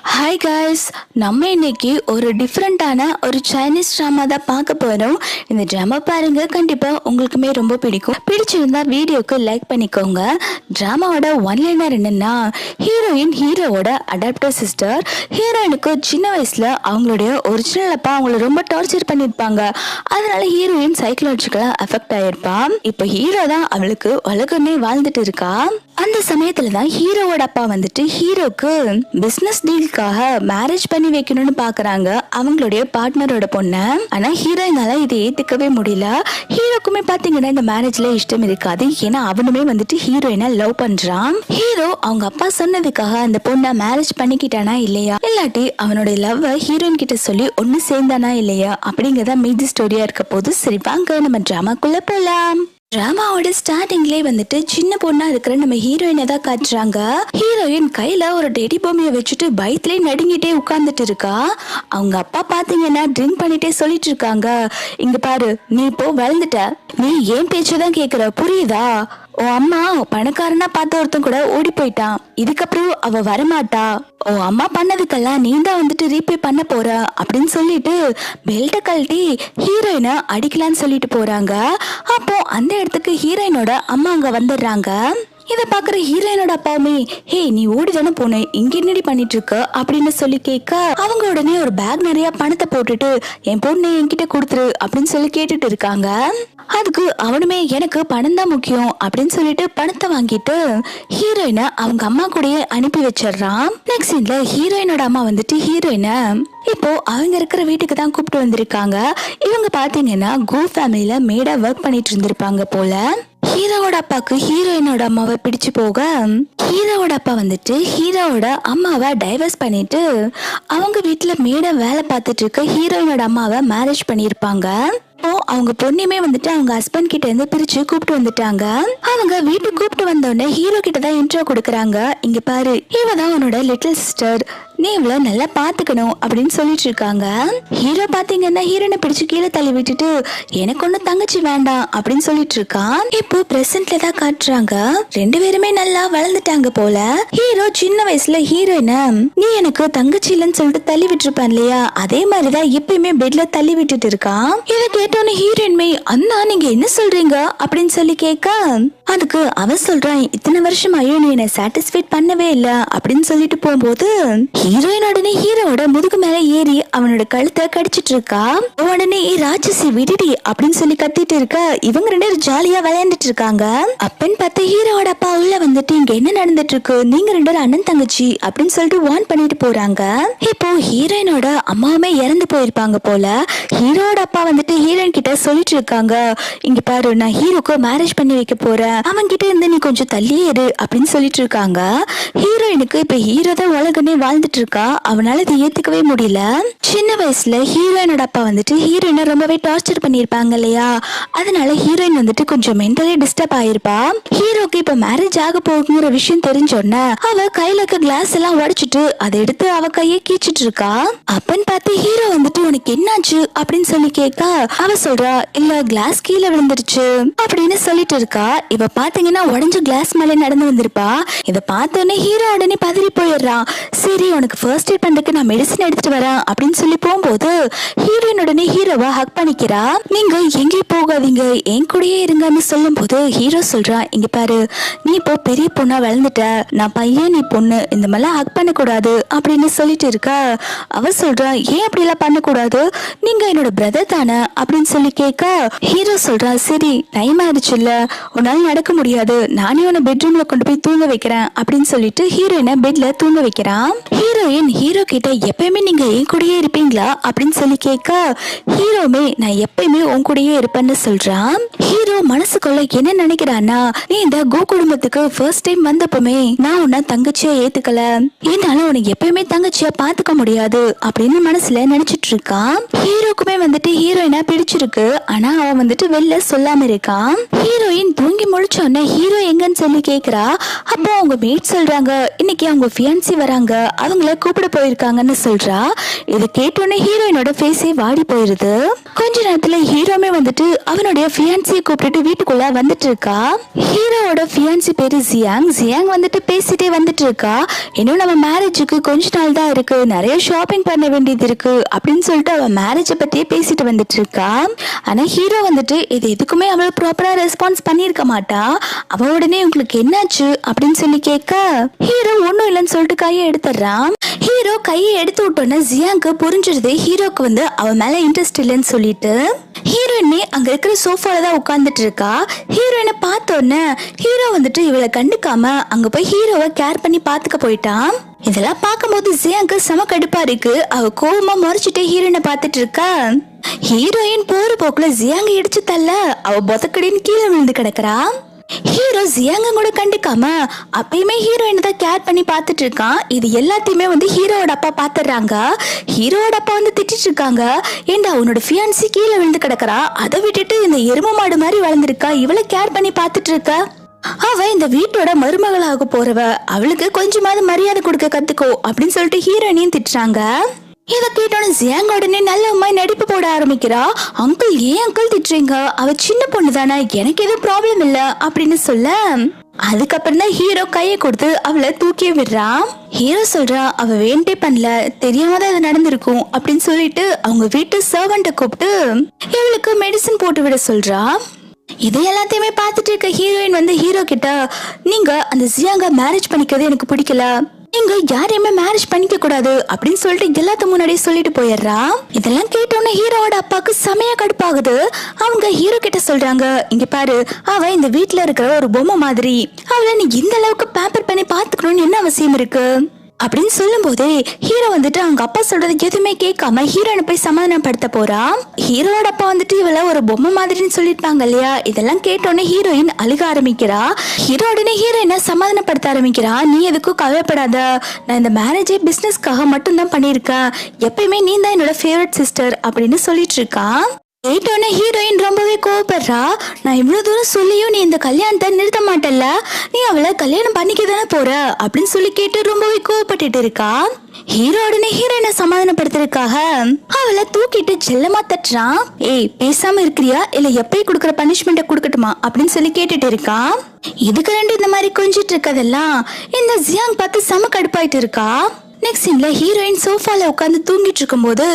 Hi guys, நம்ம இன்னைக்கு ஒரு டிஃப்ரெண்ட்டான ஒரு சைனீஸ் ட்ராமா தான் பார்க்க போகிறோம். இந்த ட்ராமா பாருங்க, கண்டிப்பாக உங்களுக்குமே ரொம்ப பிடிக்கும். பிடிச்சிருந்தா வீடியோக்கு லைக் பண்ணிக்கோங்க. ட்ராமாவோட ஒன்லைனர் என்னன்னா, ஹீரோவோட அடாப்டர் சிஸ்டர். ஹீரோயினுக்கு சின்ன வயசில் அவங்களுடைய ஒரிஜினல் அப்பா அவங்கள ரொம்ப டார்ச்சர் பண்ணியிருப்பாங்க. அதனால ஹீரோயின் சைக்கலாஜிக்கலாக அஃபெக்ட் ஆயிருப்பான். இப்போ ஹீரோ தான் அவளுக்கு உலகமே வாழ்ந்துட்டு இருக்கா. அந்த சமயத்துல தான் ஹீரோவோட அப்பா வந்துட்டு ஹீரோக்கு பிசினஸ் டீலுக்காக மேரேஜ் பண்ணி வைக்கணும்னு பாக்குறாங்க அவங்களுடைய பார்ட்னரோட பொண்ணு. ஆனா ஹீரோயினால இதை ஏத்துக்கவே முடியல. ஹீரோக்குமே பாத்தீங்கன்னா இந்த மேரேஜ்ல இஷ்டம் இருக்காது. ஏன்னா அவனுமே வந்துட்டு ஹீரோயினை லவ் பண்றான். ஹீரோ அவங்க அப்பா சொன்னதுக்காக அந்த பொண்ணை மேரேஜ் பண்ணிக்கிட்டானா இல்லையா, இல்லாட்டி அவனோட லவ் ஹீரோயின் கிட்ட சொல்லி ஒன்னு சேர்ந்தானா இல்லையா அப்படிங்கறத மீதி ஸ்டோரியா இருக்க போது. சரி வாங்க நம்ம டிராமாக்குள்ள போலாம். டிராமாவோட ஸ்டார்டிங்லேயே வந்துட்டு சின்ன பொண்ணா இருக்கிற நம்ம ஹீரோயினை தான் காட்டுறாங்க. ஹீரோயின் கையில ஒரு டெடி பொம்மையை வச்சுட்டு பயத்திலே நடுங்கிட்டே உட்கார்ந்துட்டு இருக்கா. அவங்க அப்பா பாத்தீங்கன்னா ட்ரிங்க் பண்ணிட்டே சொல்லிட்டு இருக்காங்க, இங்க பாரு நீ இப்போ வளர்ந்துட்ட, நீ ஏன் பேச்சதான் கேக்குற, புரியுதா? உன் அம்மா பணக்காரனா பார்த்த ஒருத்தன் கூட ஓடி போயிட்டான், இதுக்கப்புறம் அவ வரமாட்டா, உன் அம்மா பண்ணதுக்கெல்லாம் நீ தான் வந்துட்டு ரீபே பண்ண போற அப்படின்னு சொல்லிட்டு பெல்ட்டை கழட்டி ஹீரோயினை அடிக்கலான்னு சொல்லிட்டு போறாங்க. அப்போ அந்த இடத்துக்கு ஹீரோயினோட அம்மா அங்க வந்துடுறாங்க. இதை பாக்குற ஹீரோயினோட அப்பாவுமே, ஹே நீ ஓடிதானே போன, இங்க என்னடி பண்ணிட்டு இருக்க அப்படின்னு சொல்லி கேட்க, அவங்க உடனே ஒரு பேக் நிறைய பணத்தை போட்டுட்டு என் பொண்ணு என்கிட்ட கொடுத்துரு அப்படின்னு சொல்லி கேட்டுட்டு இருக்காங்க. அதுக்கு அவனுமே எனக்கு பணம் தான் முக்கியம் அப்படின்னு சொல்லிட்டு பணத்தை வாங்கிட்டு ஹீரோயினை அவங்க அம்மா கூடயே அனுப்பி வச்சிடறான். நெக்ஸ்ட் சீன்ல ஹீரோயினோட அம்மா வந்துட்டு ஹீரோயினை இப்போ அவங்க இருக்கிற வீட்டுக்கு தான் கூப்பிட்டு வந்திருக்காங்க. இவங்க பாத்தீங்கன்னா கோ ஃபேமிலியில மேடா ஒர்க் பண்ணிட்டு இருந்திருப்பாங்க போல. ஹீரோவோட அப்பாவுக்கு ஹீரோயினோட அம்மாவை பிடிச்சு போக ஹீரோவோட அப்பா வந்துட்டு ஹீரோவோட அம்மாவை டைவர்ஸ் பண்ணிட்டு அவங்க வீட்டுல மேடா வேலை பார்த்துட்டு இருக்க ஹீரோயினோட அம்மாவை மேரேஜ் பண்ணியிருப்பாங்க. அவங்க பொண்ணுமே வந்துட்டு அவங்க ஹஸ்பண்ட் கிட்ட இருந்து பிரிச்சு கூப்பிட்டு வந்துட்டாங்க. அவங்க வீட்டுக்கு கூப்பிட்டு வந்தோடனே ஹீரோ கிட்ட தான் இன்ட்ரோ கொடுக்குறாங்க. இங்க பாரு, இவதான் உன்னோட லிட்டில் சிஸ்டர், நீ இவ்வளோ நல்லா பாத்துக்கணும் அப்படின்னு சொல்லிட்டு இருக்காங்க. ஹீரோ பாத்தீங்கன்னா ஹீரோனை பிடிச்சு கீழே தள்ளி விட்டுட்டு எனக்கு ஒன்னும் தங்கச்சி வேண்டாம் அப்படின்னு சொல்லிட்டு இருக்கான். இப்போ பிரசன்ட்ல தான் காட்டுறாங்க, ரெண்டு பேருமே நல்லா வளர்ந்துட்டாங்க போல. ஹீரோ சின்ன வயசுல ஹீரோயினை நீ எனக்கு தங்கச்சி இல்லைன்னு சொல்லிட்டு தள்ளி விட்டுருப்பான் இல்லையா, அதே மாதிரிதான் எப்பயுமே பெட்ல தள்ளி விட்டுட்டு இருக்கான். இதை கேட்டோன்னு ஹீரோயின்மே, அண்ணா நீங்க என்ன சொல்றீங்க அப்படின்னு சொல்லி கேட்க, அதுக்கு அவன் சொல்றான், இத்தனை வருஷமாயும் நீ என்ன சாட்டிஸ்ஃபைட் பண்ணவே இல்ல அப்படின்னு சொல்லிட்டு போகும்போது ஹீரோயின் உடனே ஹீரோட முதுகு மேல ஏறி அவனோட கழுத்தை கடிச்சிட்டு இருக்கா. உடனே ராட்சசி விடுடி அப்படின்னு சொல்லி கத்திட்டு இருக்க. இவங்க ரெண்டு பேரும் ஜாலியா விளையாண்டுட்டு இருக்காங்க. அப்பன்னு பார்த்து ஹீரோட அப்பா உள்ள வந்துட்டு இங்க என்ன நடந்துட்டு இருக்கு, நீங்க ரெண்டு பேரும் அண்ணன் தங்கச்சி அப்படின்னு சொல்லிட்டு வார்ன் பண்ணிட்டு போறாங்க. இப்போ ஹீரோயினோட அம்மாவுமே இறந்து போயிருப்பாங்க போல. ஹீரோட அப்பா வந்துட்டு ஹீரோயின் கிட்ட சொல்லிட்டு இருக்காங்க, இங்க பாரு நான் ஹீரோக்கு மேரேஜ் பண்ணி வைக்க போறேன், அவன் கிட்ட இருந்து நீ கொஞ்சம் தள்ளியே இரு அப்படின்னு சொல்லிட்டு இருக்காங்க. ஹீரோயினுக்கு இப்ப ஹீரோ தான் உலகமே வாழ்ந்துட்டு இருக்கா. அவனால இதை ஏத்துக்கவே முடியல. சின்ன வயசுல ஹீரோயினோட அப்பா வந்துட்டு ஹீரோயினை ரொம்பவே டார்ச்சர் பண்ணிருப்பாங்க இல்லையா, அதனால ஹீரோயின் வந்துட்டு கொஞ்சம் மென்டலி டிஸ்டர்ப் ஆயிருப்பா. ஹீரோக்கு இப்ப மேரேஜ் ஆக போகுங்கிற விஷயம் தெரிஞ்சோன்ன அவ கையில இருக்க கிளாஸ் எல்லாம் உடைச்சிட்டு அதை எடுத்து அவ கையை கீச்சிட்டு இருக்கா. அப்பன்னு பார்த்து ஹீரோ வந்துட்டு உனக்கு என்னாச்சு அப்படின்னு சொல்லி கேட்க, அவ சொல்றா, இல்ல கிளாஸ் கீழே விழுந்துருச்சு அப்படின்னு சொல்லிட்டு இருக்கா. இவ பாத்தீங்கன்னா உடஞ்ச கிளாஸ் மேல நடந்து வந்திருப்பா. இத பார்த்தோன்னே ஹீரோ உடனே பதறி போயிடுறான். சரி உனக்கு ஃபர்ஸ்ட் எய்ட் பண்றதுக்கு நான் மெடிசன் எடுத்துட்டு வரேன் அப்படின்னு சொல்லி போகும்போது ஹீரோயின் உடனே ஹீரோவை ஹக் பண்ணிக்கிறா. நீங்க எங்கேயும் போகாதீங்க என் கூடயே இருங்கன்னு சொல்லும் போது ஹீரோ சொல்றான், இங்க பாரு நீ இப்போ பெரிய பொண்ணா வளர்ந்துட்ட, நான் பையன் நீ பொண்ணு, இந்த மாதிரிலாம் ஹக் பண்ணக்கூடாது அப்படின்னு சொல்லிட்டு இருக்கா. அவ சொல்றான், ஏன் அப்படி எல்லாம் பண்ணக்கூடாது, நீங்க என்னோட பிரதர் தானே அப்படின்னு சொல்லி கேட்க, ஹீரோ சொல்றான், சரி டைம் ஆயிடுச்சு இல்ல, உன்னால நடக்க முடியாது, நானே உன்னை பெட்ரூம்ல கொண்டு போய் தூங்க வைக்கிறேன் அப்படின்னு சொல்லிட்டு ஹீரோயினை பெட்ல தூங்க வைக்கிறான். ஹீரோயின் ஹீரோ கிட்ட எப்பயுமே நீங்க என் கூடயே இருப்பீங்களா அப்படின்னு சொல்லி கேட்க, ஹீரோமே நான் எப்பயுமே உன் கூடயே இருப்பேன்னு சொல்றான். ஹீரோ மனசுக்குள்ள என்ன நினைக்கிறான்னா, நீ இந்த கோ குடும்பத்துக்கு ஃபர்ஸ்ட் டைம் வந்தப்பமே நான் உன்னை தங்கச்சியா ஏத்துக்கல, என்னால உனக்கு எப்பயுமே தங்கச்சியா பாத்துக்க முடியாது அப்படின்னு மனசுல நினைச்சிட்டு இருக்கான். ஹீரோக்குமே வந்துட்டு ஹீரோயினா பிடிச்சிருக்கு. ஆனா அவன் வந்துட்டு வெளில சொல்லாம இருக்கான். ஹீரோயின் தூங்கி முழிச்சோன்னே ஹீரோ எங்கன்னு சொல்லி கேக்குறா. அப்போ அவங்க மேட் சொல்றாங்க, இன்னைக்கு அவங்க ஃபியான்சி வராங்க, அவங்க ஷூட்டிங்ல கூப்பிட போயிருக்காங்கன்னு சொல்றா. இதை கேட்டோன்னே ஹீரோயினோட ஃபேஸே வாடி போயிருது. கொஞ்ச நேரத்துல ஹீரோமே வந்துட்டு அவனுடைய ஃபியான்சியை கூப்பிட்டுட்டு வீட்டுக்குள்ள வந்துட்டு இருக்கா. ஹீரோவோட ஃபியான்சி பேரு ஜியாங். ஜியாங் வந்துட்டு பேசிட்டே வந்துட்டு இருக்கா. இன்னும் நம்ம மேரேஜுக்கு கொஞ்ச நாள் தான் இருக்கு, நிறைய ஷாப்பிங் பண்ண வேண்டியது இருக்கு அப்படின்னு சொல்லிட்டு அவன் மேரேஜை பத்தியே பேசிட்டு வந்துட்டு இருக்கா. ஆனா ஹீரோ வந்துட்டு இது எதுக்குமே அவளை ப்ராப்பரா ரெஸ்பான்ஸ் பண்ணிருக்க மாட்டா. அவ உடனே உங்களுக்கு என்னாச்சு அப்படின்னு சொல்லி கேட்க ஹீரோ ஒன்னும் இல்லைன்னு சொல்லிட்டு கையை எடுத்துடுறான். ஹீரோ கையை எடுத்து விட்டோன்னு ஜியாங்க்கு புரிஞ்சிருது ஹீரோக்கு வந்து அவன் மேல இன்ட்ரெஸ்ட் இல்லைன்னு சொல்லிட்டு. ஹீரோயினே அங்க இருக்கிற சோஃபால தான் உட்கார்ந்துட்டு இருக்கா. ஹீரோயினை பார்த்தோன்னே ஹீரோ வந்துட்டு இவளை கண்டுக்காம அங்க போய் ஹீரோவை கேர் பண்ணி பாத்துக்க போயிட்டான். இதெல்லாம் பார்க்கும்போது ஜியாங்க்கு செம கடுப்பா இருக்கு. அவ கோவமா முறைச்சிட்டே ஹீரோயினை பார்த்துட்டு இருக்கா. ஹீரோயின் போற போக்குல ஜியாங்க இடிச்சு தள்ள அவ பொதக்கடின்னு கீழே விழுந்து கிடக்குறா. ஹீரோ ஜியாங்க கூட கண்டுக்காம அப்பயுமே ஹீரோயினை தான் கேர் பண்ணி பார்த்துட்டு இருக்கான். இது எல்லாத்தையுமே வந்து ஹீரோவோட அப்பா பாத்துறாங்க. ஹீரோவோட அப்பா வந்து திட்டிட்டு இருக்காங்க, ஏண்டா உன்னோட ஃபியான்சி கீழே விழுந்து கிடக்குறா, அதை விட்டுட்டு இந்த எரும மாடு மாதிரி வளர்ந்துருக்கா, இவளை கேர் பண்ணி பார்த்துட்டு இருக்க, அவ இந்த வீட்டோட மருமகளாக போறவ, அவளுக்கு கொஞ்சமாவது மரியாதை கொடுக்க கத்துக்கோ அப்படின்னு சொல்லிட்டு ஹீரோயினையும் திட்டுறாங்க. இதை கேட்டோன்னு ஜியாங் உடனே நல்ல அம்மாய் நடிப்பு போட ஆரம்பிக்கிறா. அங்கிள் ஏன் அங்கிள் திட்டுறீங்க, அவ சின்ன பொண்ணு தானே, எனக்கு எதுவும் ப்ராப்ளம் இல்ல அப்படின்னு சொல்ல அதுக்கப்புறம் தான் ஹீரோ கையை கொடுத்து அவளை தூக்கி விடுறான். ஹீரோ சொல்றா அவ வேண்டே பண்ணல, தெரியாம தான் அது நடந்திருக்கும் அப்படின்னு சொல்லிட்டு அவங்க வீட்டு சர்வெண்ட்டை கூப்பிட்டு இவளுக்கு மெடிசன் போட்டு விட சொல்றா. இது எல்லாத்தையுமே பார்த்துட்டு இருக்க ஹீரோயின் வந்து ஹீரோ கிட்ட, நீங்க அந்த ஜியாங்க மேரேஜ் பண்ணிக்கிறது எனக்கு பிடிக்கல, நீங்க யாரையுமே மேரேஜ் பண்ணிக்க கூடாது அப்படின்னு சொல்லிட்டு எல்லாத்து முன்னாடியே சொல்லிட்டு போயிடுறா. இதெல்லாம் கேட்டோன்னு ஹீரோவோட அப்பாவுக்கு செமையா கடுப்பாகுது. அவங்க ஹீரோ கிட்ட சொல்றாங்க, இங்க பாரு, அவ இந்த வீட்டுல இருக்கிற ஒரு பொம்மை மாதிரி, அவளை நீ இந்த அளவுக்கு பேம்பர் பண்ணி பாத்துக்கணும்னு என்ன அவசியம் இருக்கு அப்படின்னு சொல்லும் போதே ஹீரோ வந்துட்டு அவங்க அப்பா சொல்றது எதுவுமே கேட்காம ஹீரோனை போய் சமாதானப்படுத்த போறா. ஹீரோட அப்பா வந்துட்டு இவள ஒரு பொம்மை மாதிரின்னு சொல்லிருப்பாங்க இல்லையா. இதெல்லாம் கேட்டோன்னே ஹீரோயின் அழுக ஆரம்பிக்கிறா. ஹீரோ உடனே ஹீரோயினை சமாதானப்படுத்த ஆரம்பிக்கிறா. நீ எதுக்கும் கவலைப்படாத, நான் இந்த மேரேஜே பிசினஸ்க்காக மட்டும் தான் பண்ணிருக்கேன், எப்பயுமே நீ தான் என்னோட ஃபேவரட் சிஸ்டர் அப்படின்னு சொல்லிட்டு இருக்கா. கேட்டோன்னே ஹீரோயின் ரொம்பவே கோவப்படுறா. நான் இவ்வளவு தூரம் சொல்லியும் நீ இந்த கல்யாணத்தை நிறுத்த மாட்டல்ல, நீ அவளை கல்யாணம் பண்ணிக்க தானே போற அப்படின்னு சொல்லி கேட்டு ரொம்பவே கோவப்பட்டுட்டு இருக்கா. ஹீரோ உடனே ஹீரோயினை சமாதானப்படுத்துறதுக்காக அவளை தூக்கிட்டு செல்லமா தட்டுறான். ஏய் பேசாம இருக்கிறியா இல்ல எப்பயும் கொடுக்குற பனிஷ்மெண்ட்டை கொடுக்கட்டுமா அப்படின்னு சொல்லி கேட்டுட்டு இருக்கா. இதுக்கு ரெண்டு இந்த மாதிரி கொஞ்சிட்டு இருக்கதெல்லாம் இந்த ஜியாங் பார்த்து செம கடுப்பாயிட்டு இருக்கா. நெக்ஸ்ட் சீன்ல ஹீரோயின் சோஃபால உட்காந்து தூங்கிட்டு இருக்கும் போது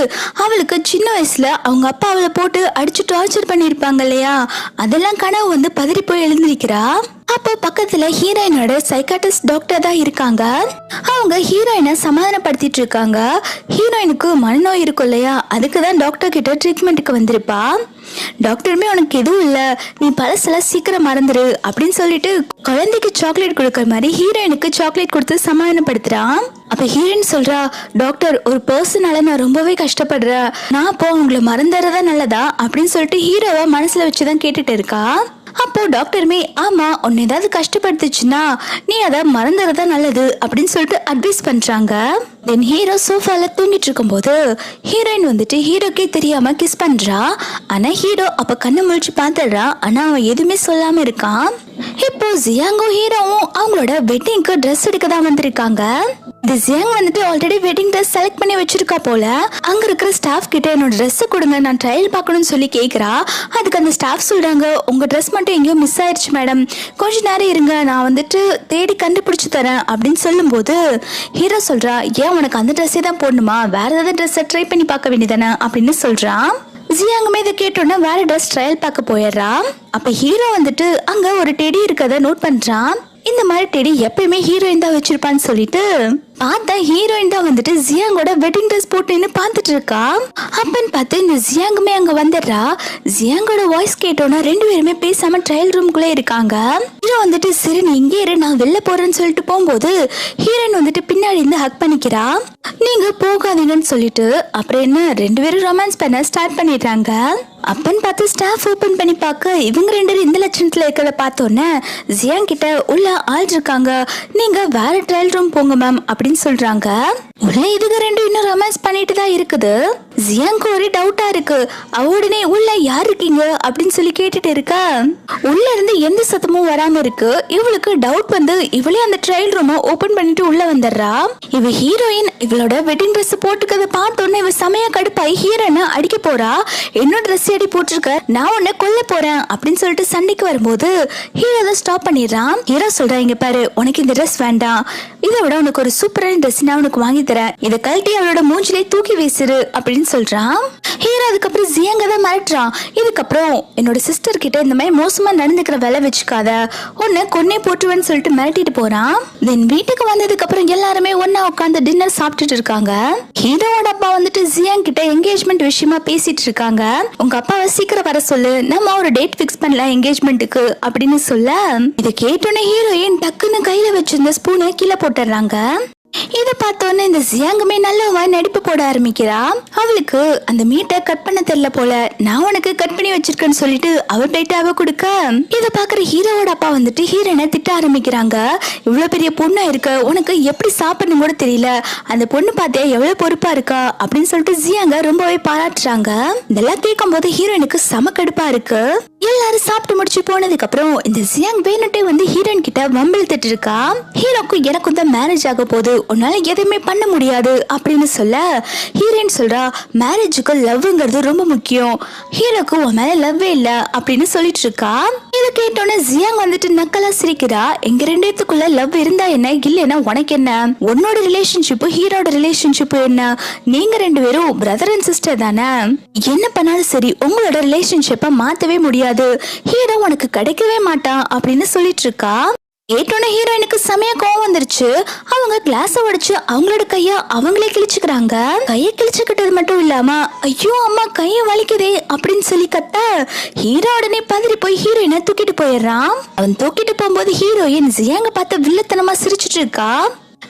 அவளுக்கு சின்ன வயசுல அவங்க அப்பா அவளை போட்டு அடிச்சு டார்ச்சர் பண்ணிருப்பாங்க இல்லையா, அதெல்லாம் கனவு வந்து பதறி போய் எழுந்திருக்கிறா. அப்போ பக்கத்துல ஹீரோயினோட சைக்காட்ரிஸ்ட் டாக்டர் தான் இருக்காங்க. அவங்க ஹீரோயினை சமாதானப்படுத்திட்டு இருக்காங்க. ஹீரோயினுக்கு மனநோய் இருக்கும் இல்லையா, அதுக்குதான் டாக்டர் கிட்ட ட்ரீட்மெண்ட்டுக்கு வந்திருப்பா. டாக்டருமே உனக்கு எதுவும் இல்ல, நீ பழசெல்லாம் சீக்கிரம் மறந்துரு அப்படின்னு சொல்லிட்டு குழந்தைக்கு சாக்லேட் கொடுக்கற மாதிரி ஹீரோயினுக்கு சாக்லேட் கொடுத்து சமாதானப்படுத்துறான். அப்ப ஹீரோயின் சொல்றா, டாக்டர் ஒரு பர்சனால நான் ரொம்பவே கஷ்டப்படுறேன், நான் அப்போ உங்களை மறந்துறதா நல்லதா அப்படின்னு சொல்லிட்டு ஹீரோவை மனசுல வச்சுதான் கேட்டுட்டு இருக்கா. அப்போ டாக்டருமே ஆமா உன்னை ஏதாவது கஷ்டப்படுத்துச்சுன்னா நீ அதை மறந்துறதா நல்லது அப்படின்னு சொல்லிட்டு அட்வைஸ் பண்றாங்க. தென் ஹீரோ சோஃபால தூங்கிட்டு இருக்கும் போது ஹீரோயின் வந்துட்டு ஹீரோக்கே தெரியாம கிஸ் பண்றா. ஆனா ஹீரோ அப்ப கண்ணு முழிச்சு பாத்துடுறா. ஆனா அவன் எதுவுமே சொல்லாம இருக்கான். இப்போ ஜியாங்கும் ஹீரோவும் அவங்களோட வெட்டிங்க்கு ட்ரெஸ் எடுக்க தான் வந்திருக்காங்க. இந்த ஜியாங் வந்துட்டு ஆல்ரெடி வெட்டிங் ட்ரெஸ் செலக்ட் பண்ணி வச்சிருக்கா போல. அங்க இருக்கிற ஸ்டாஃப் கிட்ட என்னோட ட்ரெஸ் கொடுங்க, நான் ட்ரையல் பார்க்கணும்னு சொல்லி கேக்குறா. அதுக்கு அந்த ஸ்டாஃப் சொல்றாங்க, உங்க ட்ரெஸ் மட்டும் எங்கேயோ மிஸ் ஆயிடுச்சு மேடம், கொஞ்ச நேரம் இருங்க, நான் வந்துட்டு தேடி கண்டுபிடிச்சு தரேன் அப்படின்னு சொல்லும் போது ஹீரோ சொல்றா, ஏன் உனக்கு அந்த ட்ரெஸ்ஸே தான் போடணுமா, வேற ஏதாவது ட்ரெஸ்ஸை ட்ரை பண்ணி பார்க்க வேண்டியதானே அப்படின்னு சொல்றான். ஜியாங்குமே இதை கேட்டோன்னா வேற ட்ரெஸ் ட்ரையல் பார்க்க போயிடுறா. அப்ப ஹீரோ வந்துட்டு அங்க ஒரு டெடி இருக்கதை நோட் பண்றான். இந்த மாதிரி டெடி எப்பயுமே ஹீரோயின் தான் வச்சிருப்பான்னு சொல்லிட்டு பார்த்தா ஹீரோயின் தான் வந்துட்டு ஜியாங்கோட வெட்டிங் ட்ரெஸ் போட்டுன்னு பார்த்துட்டு இருக்கா. அப்பன்னு பார்த்து இந்த ஜியாங்குமே அங்க வந்துடுறா. ஜியாங்கோட வாய்ஸ் கேட்டோன்னா ரெண்டு பேருமே பேசாம ட்ரையல் ரூம்குள்ளே இருக்காங்க. ஹீரோ வந்துட்டு சரி நீ இங்கே இரு, நான் வெளில போறேன்னு சொல்லிட்டு போகும்போது ஹீரோயின் வந்துட்டு பின்னாடி இருந்து ஹக் பண்ணிக்கிறா. நீங்க போகாதீங்கன்னு சொல்லிட்டு அப்புறம் என்ன ரெண்டு பேரும் ரொமான்ஸ் பண்ண ஸ்டார்ட் பண்ணிடுறாங்க. அப்பன்னு பார்த்து ஸ்டாஃப் ஓபன் பண்ணி பார்க்க இவங்க 2 பேரும் இந்த லட்சணத்துல இருக்கிறத பார்த்தோன்னே ஜியாங் கிட்ட உள்ள ஆள் இருக்காங்க, நீங்க வேற ட்ரையல் ரூம் போங்க மேம் அப்படின்னு சொல்றாங்க. உள்ள இதுக்கு 2 இன்னும் ரொமான்ஸ் பண்ணிட்டு தான் இருக்குது. ஜியாங்க்கு ஒரு டவுட்டா இருக்கு. அவ உடனே உள்ள யார் இருக்கீங்க அப்படின்னு சொல்லி கேட்டுட்டு இருக்கா. உள்ள இருந்து எந்த சத்தமும் வராம இருக்கு. இவளுக்கு டவுட் வந்து இவளே அந்த ட்ரையல் ரூமை ஓபன் பண்ணிட்டு உள்ள வந்துடுறா. இவ ஹீரோயின் இவளோட வெட்டிங் ட்ரெஸ் போட்டுக்கத பார்த்தோன்னே இவ செமையா கடுப்பாய் ஹீரோனை அடிக்க போறா. என்னோட ட்ரெஸ் அடி போட்டிருக்க, நான் உன்னை கொல்ல போறேன் அப்படின்னு சொல்லிட்டு சண்டைக்கு வரும்போது ஹீரோ அதை ஸ்டாப் பண்ணிடுறான். ஹீரோ சொல்றான், இங்க பாரு, உனக்கு இந்த ட்ரெஸ் வேண்டாம், இதை விட உனக்கு ஒரு சூப்பரான ட்ரெஸ் நான் உனக்கு வாங்கி தரேன், இதை கழட்டி அவளோட மூஞ்சிலே தூக்கி வீசிரு அப்படின்னு சொல்றான். ஹீரோ அதுக்கப்புறம் ஜியாங்க தான் மிரட்டுறான். இதுக்கப்புறம் என்னோட சிஸ்டர் கிட்ட இந்த மாதிரி மோசமா நடந்துக்கிற வேலை வச்சுக்காத, உன்னை கொன்னே போட்டுவேன்னு சொல்லிட்டு மிரட்டிட்டு போறான். தென் வீட்டுக்கு வந்ததுக்கு அப்புறம் எல்லாருமே ஒன்னா உட்காந்து டின்னர் சாப்பிட்டுட்டு இருக்காங்க. ஹீரோவோட அப்பா வந்துட்டு ஜியாங் கிட்ட என்கேஜ்மெண்ட் விஷயமா பேசிட்டு இருக்காங்க. உங்க அப்பாவை சீக்கிரம் வர சொல்லு, நம்ம ஒரு டேட் பிக்ஸ் பண்ணலாம் என்கேஜ்மெண்ட்டுக்கு அப்படின்னு சொல்ல, இதை கேட்டோன்னே ஹீரோயின் டக்குன்னு கையில வச்சிருந்த ஸ்பூனை கீழே போட்டுறாங்க. இதை பார்த்தோன்னே இந்த ஜியாங்குமே நல்லவா நடிப்பு போட ஆரம்பிக்கிறா. அவளுக்கு அந்த மீட்டை கட் பண்ண தெரியல போல, நான் உனக்கு கட் பண்ணி வச்சிருக்கேன்னு சொல்லிட்டு அவ பிளேட்டை அவ கொடுக்க, இதை பாக்குற ஹீரோவோட அப்பா வந்துட்டு ஹீரோனை திட்ட ஆரம்பிக்கிறாங்க. இவ்வளவு பெரிய பொண்ணா இருக்க, உனக்கு எப்படி சாப்பிடணும் கூட தெரியல, அந்த பொண்ணு பார்த்தே எவ்வளவு பொறுப்பா இருக்கா அப்படின்னு சொல்லிட்டு ஜியாங்க ரொம்பவே பாராட்டுறாங்க. இதெல்லாம் கேட்கும் போது ஹீரோயினுக்கு செம கடுப்பா இருக்கு. எல்லாரும் சாப்பிட்டு முடிச்சு போனதுக்கு அப்புறம் இந்த ஜியாங் வேணுட்டே வந்து ஹீரோயின் கிட்ட வம்பிழுத்துட்டு இருக்கா. ஹீரோக்கும் எனக்கும் தான் மேரேஜ் ஆக போகுது, உன்னால எதுவுமே பண்ண முடியாது அப்படின்னு சொல்ல, ஹீரோயின் சொல்றா, மேரேஜுக்கு லவ்ங்கிறது ரொம்ப முக்கியம், ஹீரோக்கு உன் மேல லவ்வே இல்ல அப்படின்னு சொல்லிட்டு இருக்கா. இதை கேட்டோன்னே ஜியாங் வந்துட்டு நக்கலா சிரிக்கிறா. எங்க 2 பேத்துக்குள்ள லவ் இருந்தா என்ன, இல்லைன்னா உனக்கு என்ன, உன்னோட ரிலேஷன்ஷிப் ஹீரோட ரிலேஷன்ஷிப் என்ன, நீங்க 2 பேரும் பிரதர் அண்ட் சிஸ்டர் தானே, என்ன பண்ணாலும் சரி உங்களோட ரிலேஷன்ஷிப்பை மாத்தவே முடியாது, ஹீரோ உனக்கு கிடைக்கவே மாட்டான் அப்படின்னு சொல்லிட்டு இருக்கா. கேட்டோன்னே ஹீரோயினுக்கு செமையா கோவம் வந்துருச்சு. அவங்க கிளாஸ உடைச்சு அவங்களோட கைய அவங்களே கிழிச்சுக்கிறாங்க. கையை கிழிச்சுக்கிட்டது மட்டும் இல்லாம, ஐயோ அம்மா கையை வலிக்குதே அப்படின்னு சொல்லி கத்த, ஹீரோ உடனே பதறி போய் ஹீரோயினை தூக்கிட்டு போயிடுறான். அவன் தூக்கிட்டு போகும்போது ஹீரோயின் ஜியாங்க பார்த்து வில்லத்தனமா சிரிச்சிட்டு இருக்கா.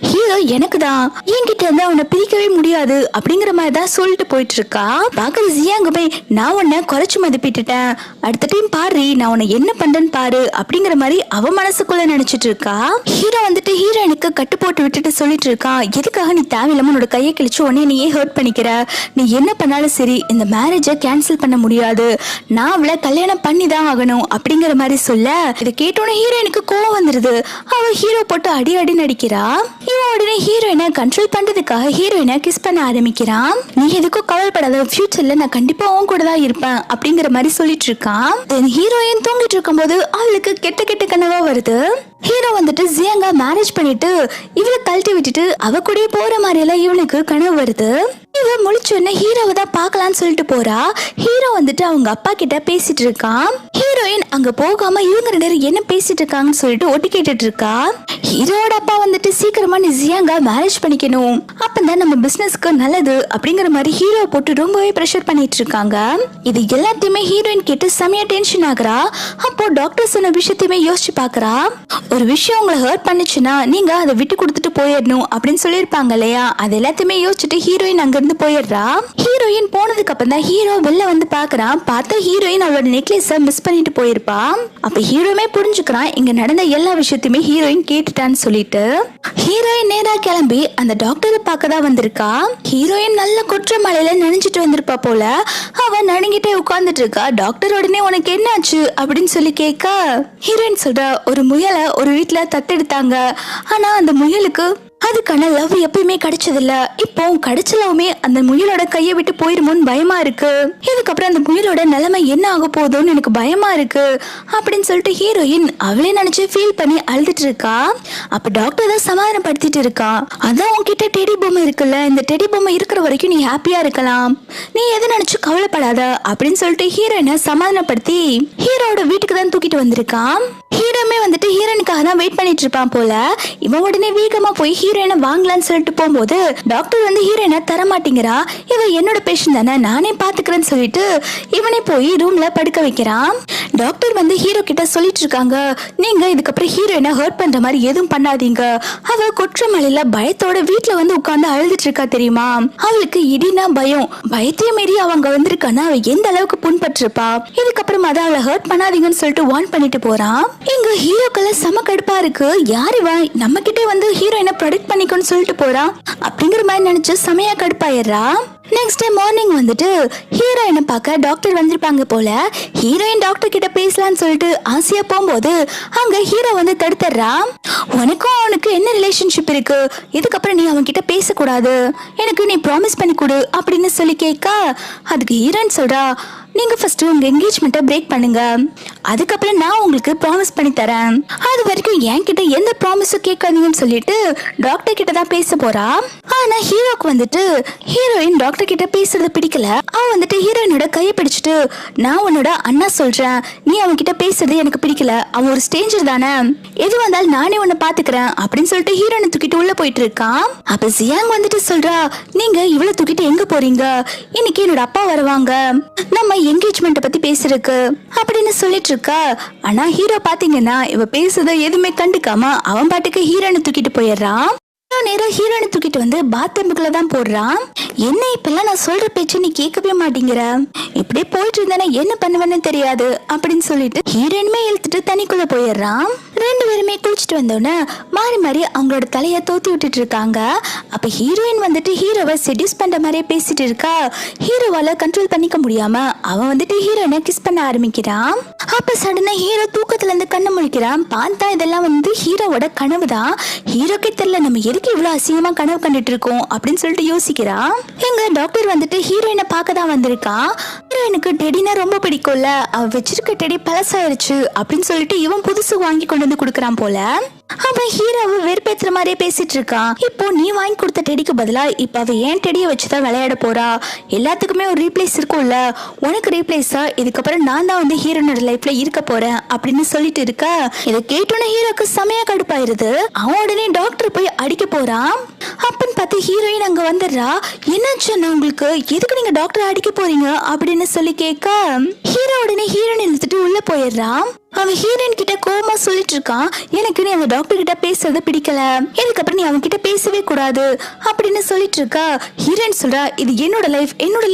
ஹீரோ எனக்கு தான், என்கிட்ட இருந்து அவனை பிரிக்கவே முடியாது அப்படிங்கிற மாதிரி தான் சொல்லிட்டு போயிட்டு இருக்கா. பாக்குற ஜியாங்குமே, நான் உன்னை குறைச்சு மதிப்பிட்டுட்டேன், அடுத்த டைம் பாரு நான் உன்னை என்ன பண்றேன்னு பாரு அப்படிங்கிற மாதிரி அவ மனசுக்குள்ள நினைச்சிட்டு இருக்கா. ஹீரோ வந்துட்டு ஹீரோயினுக்கு கட்டு போட்டு விட்டுட்டு சொல்லிட்டு இருக்கான், எதுக்காக நீ தேவையில்லாம உன்னோட கையை கிழிச்சு உடனே நீ ஏன் ஹர்ட் பண்ணிக்கிற, நீ என்ன பண்ணாலும் சரி இந்த மேரேஜை கேன்சல் பண்ண முடியாது, நான் அவளை கல்யாணம் பண்ணி தான் ஆகணும் அப்படிங்கிற மாதிரி சொல்ல, இதை கேட்டோன்னே ஹீரோயினுக்கு கோவம் வந்துருது. அவ ஹீரோ போட்டு அடி அடி நடிக்கிறா. இவன் உடனே ஹீரோயினை கண்ட்ரோல் பண்றதுக்காக ஹீரோயினை கிஸ் பண்ண ஆரம்பிக்கிறான். நீ எதுக்கும் கவலைப்படாத, ஃபியூச்சர்ல நான் கண்டிப்பா உன் கூட தான் இருப்பேன் அப்படிங்கிற மாதிரி சொல்லிட்டு இருக்கான். ஹீரோயின் தூங்கிட்டு இருக்கும் போது அவளுக்கு கெட்ட கெட்ட கனவா வருது. ஹீரோ வந்துட்டு ஜியாங்க மேரேஜ் பண்ணிட்டு இவளை கழட்டி விட்டுட்டு அவ கூட போற மாதிரி எல்லாம் இவளுக்கு கனவு வருது. இவ முழிச்சோடனே ஹீரோவை தான் பாக்கலான்னு சொல்லிட்டு போறா. ஹீரோ வந்துட்டு அவங்க அப்பா கிட்ட பேசிட்டு இருக்கான். ஹீரோயின் அங்க போகாம இவங்க 2 பேரும் என்ன பேசிட்டு இருக்காங்கன்னு சொல்லிட்டு ஒட்டு கேட்டுட்டு இருக்கா. ஹீரோட அப்பா வந்துட்டு சீக்கிரமா நீ ஜியாங்க மேரேஜ் பண்ணிக்கணும், அப்பதான் நம்ம பிசினஸ்க்கு நல்லது அப்படிங்கிற மாதிரி ஹீரோ போட்டு ரொம்பவே ப்ரெஷர் பண்ணிட்டு இருக்காங்க. இது எல்லாத்தையுமே ஹீரோயின் கேட்டு செமையா டென்ஷன் ஆகுறா. அப்போ டாக்டர் சொன்ன விஷயத்தையுமே யோசிச்சு பாக்குறா. ஒரு விஷயம் உங்களை ஹர்ட் பண்ணுச்சுன்னா நீங்க அதை விட்டு கொடுத்துட்டு போயிடணும் அப்படின்னு சொல்லியிருப்பாங்க இல்லையா, அது எல்லாத்தையுமே யோசிச்சுட்டு ஹீரோயின் அங்க இருந்து போயிடுறா. ஹீரோயின் போனதுக்கு அப்புறம் தான் ஹீரோ வெளில வந்து பாக்குறான். பார்த்தா ஹீரோயின் அவளோட நெக்லஸ மிஸ் பண்ணிட்டு போயிருப்பா. அப்ப ஹீரோமே புரிஞ்சுக்கிறான் இங்க நடந்த எல்லா விஷயத்தையுமே ஹீரோயின் கேட்டுட்டான்னு சொல்லிட்டு ஹீரோயின் நேரா கிளம்பி அந்த டாக்டரை பார்க்க தான் வந்திருக்கா. ஹீரோயின் நல்ல குற்ற மலையில நனைஞ்சிட்டு வந்திருப்பா போல. அவ நடுங்கிட்டே உட்கார்ந்துட்டு இருக்கா. டாக்டர் உடனே உனக்கு என்ன ஆச்சு அப்படின்னு சொல்லி கேட்க, ஹீரோயின் சொல்ற, ஒரு முயலை ஒரு வீட்டுல தத்தெடுத்தாங்க, ஆனா அந்த முயலுக்கு அதுக்கான லவ் எப்பயுமே கிடைச்சதில்ல, இப்போ கிடைச்சலவுமே அந்த முயலோட கையை விட்டு போயிருமோன்னு பயமா இருக்கு, இதுக்கப்புறம் அந்த முயலோட நிலைமை என்ன ஆக போதோன்னு எனக்கு பயமா இருக்கு அப்படின்னு சொல்லிட்டு ஹீரோயின் அவளே நினைச்சு ஃபீல் பண்ணி அழுதுட்டு இருக்கா. அப்ப டாக்டர் தான் சமாதானப்படுத்திட்டு இருக்கா. அதான் உன்கிட்ட டெடி பொம்மை இருக்குல்ல, இந்த டெடி பொம்மை இருக்கிற வரைக்கும் நீ ஹாப்பியா இருக்கலாம், நீ எதை நினைச்சு கவலைப்படாத அப்படின்னு சொல்லிட்டு ஹீரோயினை சமாதானப்படுத்தி ஹீரோட வீட்டுக்கு தான் தூக்கிட்டு வந்திருக்கான். ஹீரோமே வந்துட்டு ஹீரோனுக்காக தான் வெயிட் பண்ணிட்டு இருப்பான் போல. இவன் உடனே வேகமா போய் ஹீரோயினை வாங்கலான்னு சொல்லிட்டு போகும்போது டாக்டர் வந்து ஹீரோயினை தர மாட்டேங்கிறா. இவ என்னோட பேஷண்ட் தானே, நானே பாத்துக்கிறேன்னு சொல்லிட்டு இவனை போய் ரூம்ல படுக்க வைக்கிறான். டாக்டர் வந்து ஹீரோ கிட்ட சொல்லிட்டு இருக்காங்க, நீங்க இதுக்கப்புறம் ஹீரோயினை ஹர்ட் பண்ற மாதிரி எதுவும் பண்ணாதீங்க. அவ கொற்றமலையில பயத்தோட வீட்டுல வந்து உட்கார்ந்து அழுதுட்டு இருக்கா தெரியுமா. அவளுக்கு இடினா பயம், பயத்தையும் மீறி அவங்க வந்திருக்கானா அவ எந்த அளவுக்கு புண்பட்டிருப்பா. இதுக்கப்புறம் அதை அவளை ஹர்ட் பண்ணாதீங்கன்னு சொல்லிட்டு வார்ன் பண்ணிட்டு போறான். இங்க ஹீரோக்கெல்லாம் செம கடுப்பா இருக்கு. யாரு நம்ம கிட்டே வந்து ஹீரோயினை ப்ரொடெக்ட் பண்ணிக்கணும்னு சொல்லிட்டு போறான் அப்படிங்கிற மாதிரி நினைச்சு செமையா கடுப்பாயிடுறா. நெக்ஸ்ட் டே மார்னிங் வந்துட்டு ஹீரோயினை பார்க்க டாக்டர் வந்திருப்பாங்க போல. ஹீரோயின் டாக்டர் கிட்ட பேசலான்னு சொல்லிட்டு ஆசையா போகும்போது அங்க ஹீரோ வந்து தடுத்துறா. உனக்கும் அவனுக்கு என்ன ரிலேஷன்ஷிப் இருக்கு, இதுக்கப்புறம் நீ அவன் கிட்ட பேசக்கூடாது, எனக்கு நீ ப்ராமிஸ் பண்ணி கொடு அப்படின்னு சொல்லி கேட்க அதுக்கு ஹீரோயின் சொல்றா, நீங்க ஃபர்ஸ்ட் உங்க என்கேஜ்மெண்ட்டை பிரேக் பண்ணுங்க, அதுக்கப்புறம் நான் உங்களுக்கு ப்ராமிஸ் பண்ணி தரேன், அது வரைக்கும் என்கிட்ட எந்த ப்ராமிஸும் கேட்காதீங்கன்னு சொல்லிட்டு டாக்டர் கிட்ட தான் பேச போறா. ஆனா ஹீரோக்கு வந்துட்டு ஹீரோயின் டாக்டர் கிட்ட பேசுறது பிடிக்கல. அவன் வந்துட்டு ஹீரோயினோட கையை பிடிச்சிட்டு, நான் உன்னோட அண்ணா சொல்றேன், நீ அவன் கிட்ட பேசுறது எனக்கு பிடிக்கல, அவன் ஒரு ஸ்ட்ரேஞ்சர் தானே, எது வந்தாலும் நானே உன்னை பாத்துக்கிறேன் அப்படின்னு சொல்லிட்டு ஹீரோயினை தூக்கிட்டு உள்ள போயிட்டு இருக்கான். அப்ப ஜியாங் வந்துட்டு சொல்றா, நீங்க இவ்வளவு தூக்கிட்டு எங்க போறீங்க, இன்னைக்கு என்னோட அப்பா வருவாங்க, நம்ம என்கேஜ்மெண்ட் பத்தி பேசுறதுக்கு அப்படின்னு சொல்லிட்டு இருக்கா. ஆனா ஹீரோ பாத்தீங்கன்னா இவ பேசுறத எதுவுமே கண்டுக்காம அவன் பாட்டுக்கு ஹீரோனை தூக்கிட்டு போயிடுறான். நேரம் ஹீரோனை தூக்கிட்டு வந்து பாத்ரூமுக்குள்ள தான் போடுறான். என்ன இப்பெல்லாம் நான் சொல்ற பேச்சு நீ கேட்கவே மாட்டேங்கிற, இப்படியே போயிட்டு இருந்தானே என்ன பண்ணுவேன்னு தெரியாது அப்படின்னு சொல்லிட்டு ஹீரோயினுமே இழுத்துட்டு தண்ணிக்குள்ள போயிடுறான். ரெண்டு பேருமே குளிச்சுட்டு வந்தோடனே மாறி மாறி அவங்களோட தலையை தோத்தி விட்டுட்டு இருக்காங்க. அப்ப ஹீரோயின் வந்துட்டு ஹீரோவை செடியூஸ் பண்ற மாதிரியே பேசிட்டு இருக்கா. ஹீரோவால கண்ட்ரோல் பண்ணிக்க முடியாம அவன் வந்துட்டு ஹீரோயினை கிஸ் பண்ண ஆரம்பிக்கிறான். அப்ப சடனா ஹீரோ தூக்கத்துல இருந்து கண்ணு முழிக்கிறான். பார்த்தா இதெல்லாம் வந்து ஹீரோவோட கனவு தான். ஹீரோக்கே தெரியல நம்ம எதுக்கு இவ்வளவு அசிங்கமா கனவு கண்டுட்டு இருக்கோம் அப்படின்னு சொல்லிட்டு யோசிக்கிறான். எங்க டாக்டர் வந்துட்டு ஹீரோயினை பார்க்க தான் வந்திருக்கான். ஹீரோயினுக்கு டெடினா ரொம்ப பிடிக்கும்ல, அவ வச்சிருக்க டெடி பழசாயிருச்சு அப்படின்னு சொல்லிட்டு இவன் புதுசு வாங்கி கொண்டு வந்து கொடுக்கறான் போல. அவன் ஹீரோவை வெறுப்பேத்துற மாதிரியே பேசிட்டு இருக்கான். இப்போ நீ வாங்கி கொடுத்த டெடிக்கு பதிலா இப்ப அவ ஏன் டெடியை வச்சுதான் விளையாட போறா, எல்லாத்துக்குமே ஒரு ரீப்ளேஸ் இருக்கும்ல, உனக்கு ரீப்ளேஸா இதுக்கப்புறம் நான் தான் வந்து ஹீரோனோட லைஃப்ல இருக்க போறேன் அப்படின்னு சொல்லிட்டு இருக்க. இதை கேட்டோன்னு ஹீரோக்கு செமையா கடுப்பாயிருது. அவன் உடனே டாக்டர் போய் அடிக்க போறான். அப்பன்னு பார்த்து ஹீரோயின் அங்க வந்துடுறா. என்னாச்சு உங்களுக்கு, எதுக்கு நீங்க டாக்டர் அடிக்க போறீங்க அப்படின்னு சொல்லி கேட்க ஹீரோ உடனே ஹீரோயின் இழுத்துட்டு உள்ள போயிடுறான். அவன் ஹீரோயின் கிட்ட கோமா சொல்லிட்டு இருக்கான், எனக்கு நீ அந்த டாக்டர் கிட்ட பேசுறது பிடிக்கல, இதுக்கப்புறம் நீ அவன் கிட்ட பேசவே கூடாது அப்படின்னு சொல்லிட்டு இருக்கா. ஹீரோயின் சொல்றா, இது என்னோட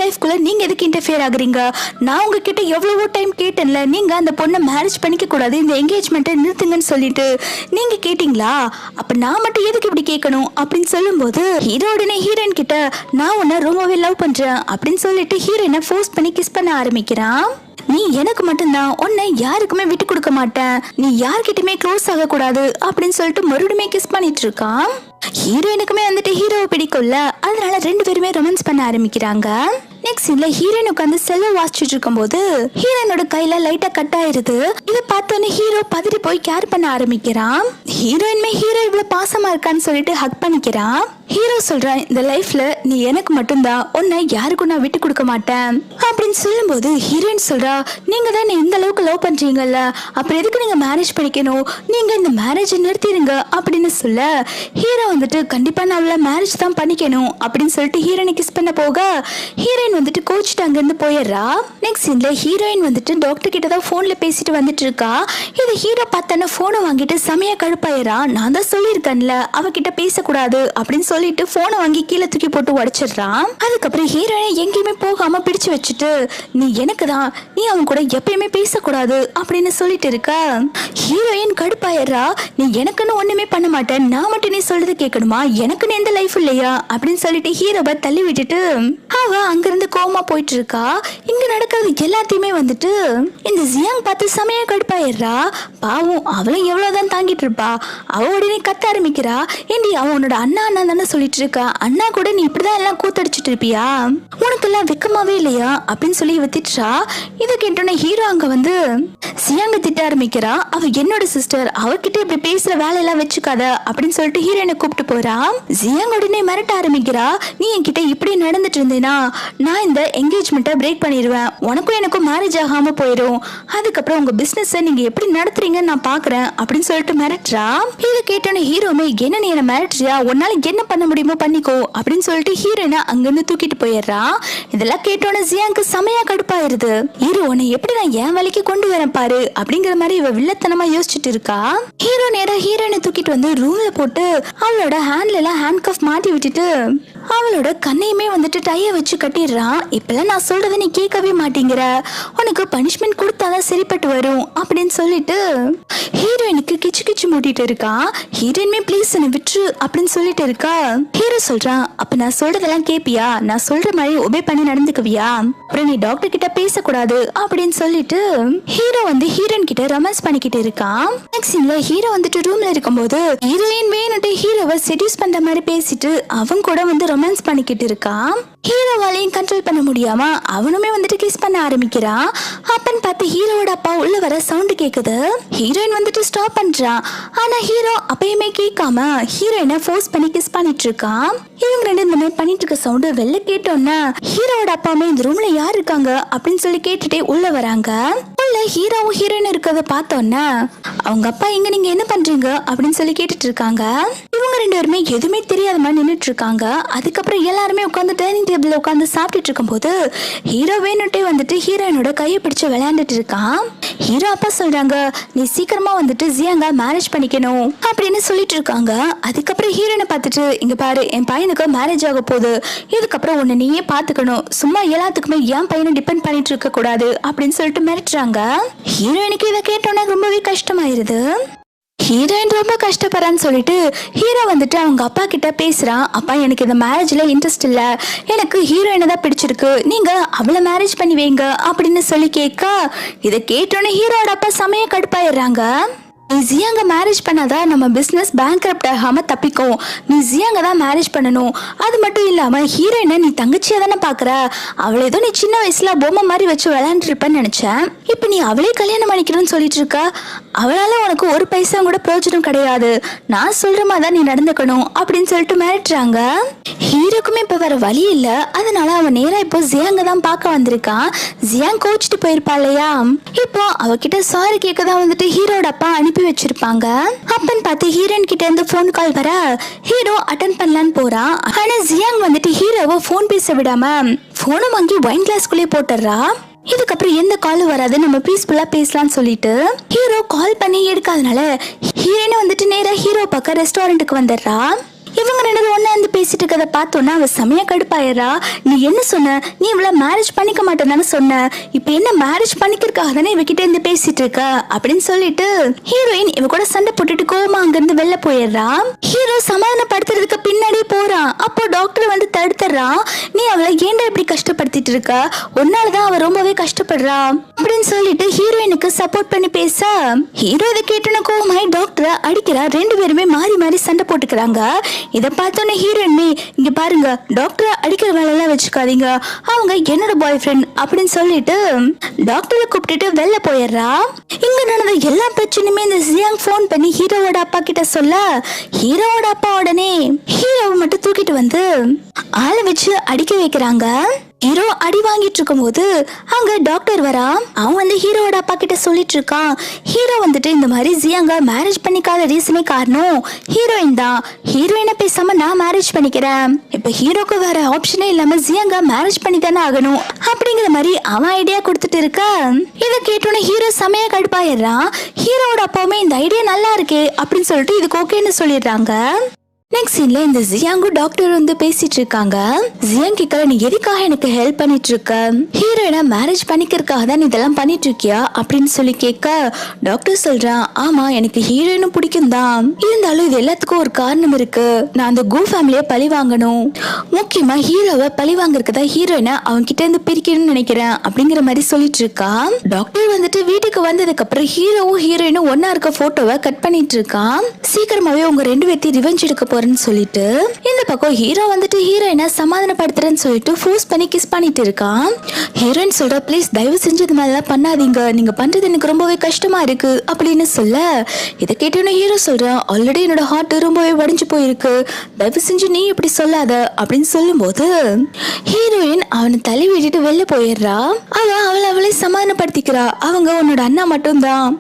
லைஃப்குள்ள நீங்க எதுக்கு இன்டர்ஃபியர் ஆகுறீங்க, நான் உங்ககிட்ட எவ்வளவோ டைம் கேட்டேன்ல, நீங்க அந்த பொண்ணை மேரேஜ் பண்ணிக்க கூடாது, இந்த என்கேஜ்மெண்ட்டை நிறுத்துங்கன்னு சொல்லிட்டு நீங்க கேட்டீங்களா, அப்ப நான் மட்டும் எதுக்கு இப்படி கேட்கணும் அப்படின்னு சொல்லும்போது ஹீரோ உடனே ஹீரோயின் கிட்ட, நான் உன்னை ரொம்பவே லவ் பண்றேன் அப்படின்னு சொல்லிட்டு ஹீரோயினை ஃபோர்ஸ் பண்ணி கிஸ் பண்ண ஆரம்பிக்கிறான். நீ எனக்கு மட்டும்தான், உன்னை யாருக்குமே விட்டு கொடுக்க மாட்டேன், நீ யார்கிட்டயுமே க்ளோஸ் ஆக கூடாது அப்படின்னு சொல்லிட்டு மறுபடியும் கிஸ் பண்ணிட்டு இருக்கான். ஹீரோயினுக்குமே வந்துட்டு ஹீரோவை பிடிக்கும்ல, அதனால ரெண்டு பேருமே ரொமான்ஸ் பண்ண ஆரம்பிக்கிறாங்க. நெக்ஸ்ட் சீன்ல ஹீரோயின் உட்காந்து செல்ல வாசிச்சுட்டு இருக்கும் போது ஹீரோயினோட கையில லைட்டா கட் ஆயிருது. இதை பார்த்தோன்னே ஹீரோ பதறி போய் கேர் பண்ண ஆரம்பிக்கிறான். ஹீரோயின்மே ஹீரோ இவ்வளவு பாசமா இருக்கான்னு சொல்லிட்டு ஹக் பண்ணிக்கிறான். ஹீரோ சொல்றான், இந்த லைஃப்ல நீ எனக்கு மட்டும்தான், உன்னை யாருக்கும் நான் விட்டு கொடுக்க மாட்டேன் அப்படின்னு சொல்லும் போது ஹீரோயின் சொல்றா, நீங்க தான் இந்த அளவுக்கு லவ் பண்றீங்கல்ல, அப்புறம் எதுக்கு நீங்க மேரேஜ் பண்ணிக்கணும், நீங்க இந்த மேரேஜ் நிறுத்திடுங்க அப்படின்னு சொல்ல ஹீரோ வந்துட்டு கண்டிப்பா நான் அவளை மேரேஜ் தான் பண்ணிக்கணும் அப்படின்னு சொல்லிட்டு ஹீரோயினை கிஸ் பண்ண போக ஹீரோயின் வந்துட்டு கோச்சிட்டு அங்க இருந்து போயிடுறா. நெக்ஸ்ட் சீன்ல ஹீரோயின் வந்துட்டு டாக்டர் கிட்ட தான் போன்ல பேசிட்டு வந்துட்டு இருக்கா. இது ஹீரோ பார்த்தான போனை வாங்கிட்டு செமையா கடுப்பாயிரா. நான் தான் சொல்லியிருக்கேன்ல அவகிட்ட பேசக்கூடாது அப்படின்னு சொல்லிட்டு போனை வாங்கி கீழே தூக்கி போட்டு உடைச்சிடுறான். அதுக்கப்புறம் ஹீரோயினை எங்கேயுமே போகாம பிடிச்சு வச்சுட்டு, நீ எனக்கு தான், நீ அவன் கூட எப்பயுமே பேசக்கூடாது அப்படின்னு சொல்லிட்டு இருக்க. ஹீரோயின் கடுப்பாயிரா, நீ எனக்குன்னு ஒண்ணுமே பண்ண மாட்டேன், நான் மட்டும் நீ சொல்றது கேட்கணுமா, எனக்குன்னு எந்த லைஃப் இல்லையா அப்படின்னு சொல்லிட்டு ஹீரோவை தள்ளி விட்டுட்டு அவ அங்கிருந்து கோமா போயிட்டு இருக்கா. இங்க நடக்கிறது எல்லாத்தையுமே வந்துட்டு இந்த ஜியாங் பார்த்து செமையா கடுப்பாயிடுறா. பாவம் அவளும் எவ்வளவுதான் தாங்கிட்டு இருப்பா. அவ உடனே கத்த ஆரம்பிக்கிறா, ஏண்டி அவன் உன்னோட அண்ணா தானே சொல்லிட்டு இருக்கா, அண்ணா கூட நீ இப்படிதான் எல்லாம் கூத்தடிச்சிட்டு இருப்பியா, உனக்கு எல்லாம் வெக்கமாவே இல்லையா அப்படின்னு சொல்லி வித்திட்டா. இதை கேட்டோன்னே ஹீரோ அங்க வந்து ஜியாங்க திட்ட ஆரம்பிக்கிறா. அவ என்னோட சிஸ்டர், அவகிட்ட இப்படி பேசுற வேலையெல்லாம் வச்சுக்காத அப்படின்னு சொல்லிட்டு ஹீரோயினை கூப்பிட்டு போறா. ஜியாங் உடனே மிரட்ட ஆரம்பிக்கிறா, நீ என்கிட்ட இப்படி நடந்துட்டு இருந்தேனா நான் இந்த என்கேஜ்மெண்ட்டை பிரேக் பண்ணிடுவேன், உனக்கும் எனக்கும் மேரேஜ் ஆகாம போயிடும், அதுக்கப்புறம் உங்க பிசினஸ் நீங்க எப்படி நடத்துறீங்கன்னு நான் பாக்குறேன் அப்படின்னு சொல்லிட்டு மிரட்டுறா. போயிடுறா. இதை கேட்டோன்னு ஹீரோமே என்ன நீ என்ன மிரட்டுறியா, உன்னால என்ன பண்ண முடியுமோ பண்ணிக்கோ அப்படின்னு சொல்லிட்டு ஹீரோயினை அங்கிருந்து தூக்கிட்டு போயிடுறா. இதெல்லாம் கேட்டோன்னு ஜியாங்க்கு செமையா கடுப்பாயிருது. ஹீரோ உன்னை எப்படி நான் என் வேலைக்கு கொண்டு வரேன் பாரு அப்படிங்கிற மாதிரி இவ வில்லத்தனமா யோசிச்சுட்டு இருக்கா. ஹீரோ நேரா ஹீரோயினை தூக்கிட்டு வந்து ரூம்ல போட்டு அவளோட ஹேண்ட்ல எல்லாம் ஹேண்ட் கஃப் மாட்டி விட்டுட்டு அவளோட கண்ணையுமே வந்துட்டு டைய வச்சு கட்டிடுறான். இப்பெல்லாம் நான் சொல்றதை நீ கேட்கவே மாட்டேங்கிற, உனக்கு பனிஷ்மெண்ட் கொடுத்தாதான் சரிப்பட்டு வரும் அப்படின்னு சொல்லிட்டு ஹீரோயினுக்கு கிச்சு கிச்சு மூட்டிட்டு இருக்கா. ஹீரோயினுமே ப்ளீஸ் என்ன விட்டுரு அப்படின்னு சொல்லிட்டு இருக்கா. ஹீரோ சொல்றான், அப்ப நான் சொல்றதெல்லாம் கேப்பியா, நான் சொல்ற மாதிரி ஒபே பண்ணி நடந்துக்குவியா, அப்புறம் நீ டாக்டர் கிட்ட பேசக்கூடாது அப்படின்னு சொல்லிட்டு ஹீரோ வந்து ஹீரோயின் கிட்ட ரொமான்ஸ் பண்ணிக்கிட்டு இருக்கான். நெக்ஸ்ட் சீன்ல ஹீரோ வந்துட்டு ரூம்ல இருக்கும்போது ஹீரோயின் வேணுட்டு ஹீரோவை செடியூஸ் பண்ற மாதிரி பேசிட்டு அவங்க கூட வந்து ரொமான்ஸ் பண்ணிக்கிட்டு இருக்கான். ஹீரோவாலையும் கண்ட்ரோல் பண்ண முடியாம அவனுமே வந்துட்டு கிஸ் பண்ண ஆரம்பிக்கிறான். அப்பன்னு பார்த்து ஹீரோவோட அப்பா உள்ள வர சவுண்ட் கேக்குது. ஹீரோயின் வந்துட்டு ஸ்டாப் பண்றான். ஆனா ஹீரோ அப்பயுமே கேட்காம ஹீரோயினை ஃபோர்ஸ் பண்ணி கிஸ் பண்ணிட்டு இருக்கான். இவங்க ரெண்டு இந்த மாதிரி பண்ணிட்டு இருக்க சவுண்ட் வெளில கேட்டோன்னா ஹீரோவோட அப்பாவுமே இந்த ரூம்ல யார் இருக்காங்க அப்படின்னு சொல்லி கேட்டுட்டே உள்ள வராங்க. உள்ள ஹீரோவும் ஹீரோயின் இருக்கிறத பார்த்தோன்னா அவங்க அப்பா எங்க, நீங்க என்ன பண்றீங்க அப்படின்னு சொல்லி கேட்டுட்டு இருக்காங்க. இவங்க ரெண்டு பேருமே எதுவுமே தெரியாத மாதிரி நின்றுட்டு இருக்காங்க. அதுக்கப்புறம் எல்லாருமே உட்காந்து டைனிங் டேபிள்ல உட்காந்து சாப்பிட்டுட்டு இருக்கும் போது ஹீரோ வேணுட்டே வந்துட்டு ஹீரோயினோட கையை பிடிச்சு விளையாண்டுட்டு இருக்கான். ஹீரோ அப்பா சொல்றாங்க, நீ சீக்கிரமா வந்துட்டு ஜியாங்க மேரேஜ் பண்ணிக்கணும் அப்படின்னு சொல்லிட்டு இருக்காங்க. அதுக்கப்புறம் ஹீரோயினை பார்த்துட்டு, இங்க பாரு என் பையனுக்கு மேரேஜ் ஆக போகுது, இதுக்கப்புறம் உன்னை நீயே பாத்துக்கணும், சும்மா எல்லாத்துக்குமே என் பையனை டிபெண்ட் பண்ணிட்டு இருக்க கூடாது அப்படின்னு சொல்லிட்டு மிரட்டுறாங்க. ஹீரோயினுக்கு இதை கேட்டோன்னா ரொம்பவே கஷ்டமாயிருது. ஹீரோயின் ரொம்ப கஷ்டப்படுறான்னு சொல்லிட்டு ஹீரோ வந்துட்டு அவங்க அப்பா கிட்ட பேசுறான். அப்பா எனக்கு இந்த மேரேஜ்ல இன்ட்ரெஸ்ட் இல்ல, எனக்கு ஹீரோயினை தான் பிடிச்சிருக்கு, நீங்க அவளை மேரேஜ் பண்ணி வைங்க அப்படின்னு சொல்லி கேட்க இதை கேட்டோன்னே ஹீரோட அப்பா செமையா கடுப்பாயிடுறாங்க. நீ ஜியாங்க மேரேஜ் பண்ணாதான் நம்ம பிசினஸ் பேங்க்ரப்ட் ஆகாம தப்பிக்கும், நீ ஜியாங்க தான் மேரேஜ் பண்ணணும், அது மட்டும் இல்லாம ஹீரோயினை நீ தங்கச்சியா தானே பாக்குற, அவளை ஏதோ நீ சின்ன வயசுல பொம்மை மாதிரி வச்சு விளையாண்டு இருப்பேன்னு நினைச்சேன், இப்ப நீ அவளே கல்யாணம் பண்ணிக்கிறேன்னு சொல்லிட்டு இருக்க, அவளால உனக்கு ஒரு பைசா கூட பிரயோஜனம் கிடையாது, நான் சொல்ற மாதிரி தான் நீ நடந்துக்கணும் அப்படின்னு சொல்லிட்டு மிரட்டுறாங்க. ஹீரோக்குமே இப்ப வேற வழி இல்ல, அதனால அவன் நேரா இப்போ ஜியாங்க தான் பார்க்க வந்திருக்கான். ஜியாங் கோச்சிட்டு போயிருப்பா இல்லையா, இப்போ அவகிட்ட சாரி கேட்கதான் வந்துட்டு ஹீரோட அப்பா அனுப்பி வச்சிருப்பாங்க. அப்பன்னு பார்த்து ஹீரோயின் கிட்ட இருந்து போன் கால் வர ஹீரோ அட்டன் பண்ணலான்னு போறான். ஆனா ஜியாங் வந்துட்டு ஹீரோவை போன் பேச விடாம போனை வாங்கி வைன் கிளாஸ்குள்ளே போட்டுறா. இதுக்கப்புறம் எந்த காலும் வராது, நம்ம பீஸ்ஃபுல்லா பேசலாம்னு சொல்லிட்டு ஹீரோ கால் பண்ணி எடுக்காதனால ஹீரோயினை வந்துட்டு நேரா ஹீரோ பக்கம் ரெஸ்டாரண்ட்டுக்கு வந்துடுறா. இவங்க ரெண்டு ஒன்னா வந்து பேசிட்டு இருக்கதை பார்த்தோன்னா அவ செமையா கடுப்பாயிரா. நீ என்ன சொன்ன, நீ இவள மேரேஜ் பண்ணிக்க மாட்டேன்னு சொன்ன, இப்ப என்ன மேரேஜ் பண்ணிக்கிறதுக்காக தானே இவகிட்ட இருந்து பேசிட்டு இருக்க அப்படின்னு சொல்லிட்டு ஹீரோயின் இவ கூட சண்டை போட்டுட்டு கோவமா அங்க இருந்து வெளில போயிடுறா. ஹீரோ சமாதானப்படுத்துறதுக்கு பின்னாடியே போறான். அப்போ டாக்டர் வந்து தடுத்துறான். நீ அவளை ஏன்டா இப்படி கஷ்டப்படுத்திட்டு இருக்க, ஒன்னாலதான் அவ ரொம்பவே கஷ்டப்படுறா அப்படின்னு சொல்லிட்டு ஹீரோயினுக்கு சப்போர்ட் பண்ணி பேச ஹீரோ இதை கேட்டோன்னு கோவமாய் டாக்டரை அடிக்கிறா. ரெண்டு பேருமே மாறி மாறி சண்டை போட்டுக்கிறாங்க. இதை பார்த்தோன்னே ஹீரோயின்மே, இங்க பாருங்க டாக்டரை அடிக்கிற வேலையெல்லாம் வச்சுக்காதீங்க, அவங்க என்னோட பாய் ஃப்ரெண்ட் அப்படின்னு சொல்லிட்டு டாக்டரை கூப்பிட்டுட்டு வெளில போயிடுறா. இங்க நடந்த எல்லா பிரச்சனையுமே இந்த ஜியாங் போன் பண்ணி ஹீரோவோட அப்பா கிட்ட சொல்ல ஹீரோவோட அப்பா உடனே ஹீரோவை மட்டும் தூக்கிட்டு வந்து ஆளை வச்சு அடிக்க வைக்கிறாங்க. ஹீரோ அடி வாங்கிட்டு இருக்கும் போது அங்க டாக்டர் வரா. அவன் வந்து ஹீரோவோட அப்பா கிட்ட சொல்லிட்டு இருக்கான். ஹீரோ வந்துட்டு இந்த மாதிரி ஜியாங்க மேரேஜ் பண்ணிக்காத ரீசனே காரணம் ஹீரோயின் தான், ஹீரோயினை பேசாம நான் மேரேஜ் பண்ணிக்கிறேன், இப்ப ஹீரோக்கு வேற ஆப்ஷனே இல்லாம ஜியாங்க மேரேஜ் பண்ணி தானே ஆகணும் அப்படிங்கிற மாதிரி அவன் ஐடியா கொடுத்துட்டு இருக்க இதை கேட்டோன்னே ஹீரோ செமையா கடுப்பாயிடுறான். ஹீரோவோட அப்பாவுமே இந்த ஐடியா நல்லா இருக்கே அப்படின்னு சொல்லிட்டு இதுக்கு ஓகேன்னு சொல்லிடுறாங்க. நெக்ஸ்ட் சீன்ல இந்த ஜியாங்கு டாக்டர் வந்து பேசிட்டு இருக்காங்க. ஜியாங் கேட்கல, நீ எதுக்காக எனக்கு ஹெல்ப் பண்ணிட்டு இருக்க, ஹீரோயினை மேரேஜ் பண்ணிக்கிறதுக்காக தான் இதெல்லாம் பண்ணிட்டு இருக்கியா அப்படின்னு சொல்லி கேட்க டாக்டர் சொல்றான், ஆமா எனக்கு ஹீரோயினும் பிடிக்கும் தான், இருந்தாலும் இது எல்லாத்துக்கும் ஒரு காரணம் இருக்கு, நான் அந்த கோ ஃபேமிலியை பழி வாங்கணும், முக்கியமா ஹீரோவை பழி வாங்குறதுக்கு தான் ஹீரோயினை அவங்க கிட்ட இருந்து பிரிக்கணும்னு நினைக்கிறேன் அப்படிங்கிற மாதிரி சொல்லிட்டு இருக்கா. டாக்டர் வந்துட்டு வீட்டுக்கு வந்ததுக்கு அப்புறம் ஹீரோவும் ஹீரோயினும் ஒன்னா இருக்க போட்டோவை கட் பண்ணிட்டு இருக்கான். சீக்கிரமாவே உங்க ரெண்டு பேர்த்தையும் ரிவெஞ்ச் எடுக்க போறேன்னு சொல்லிட்டு இந்த பக்கம் ஹீரோ வந்துட்டு ஹீரோயினை சமாதானப்படுத்துறேன்னு சொல்லிட்டு ஃபோர்ஸ் பண்ணி கிஸ் பண்ணிட்டு இருக்கான். ஹீரோயின் சொல்ற, ப்ளீஸ் தயவு செஞ்சு இது மாதிரிலாம் பண்ணாதீங்க, நீங்க பண்றது எனக்கு ரொம்பவே கஷ்டமா இருக்கு அப்படின்னு சொல்ல இதை கேட்டோன்னு ஹீரோ சொல்றான், ஆல்ரெடி என்னோட ஹார்ட் ரொம்பவே வடிஞ்சு போயிருக்கு, தயவு செஞ்சு நீ இப்படி சொல்லாத அப்படின்னு சொல்லும் போது ஹீரோயின் அவனை தள்ளி விட்டுட்டு வெளில போயிடுறா. அவளை சமாதானப்படுத்திக்கிறா. அவங்க உன்னோட அண்ணா மட்டும் தான்,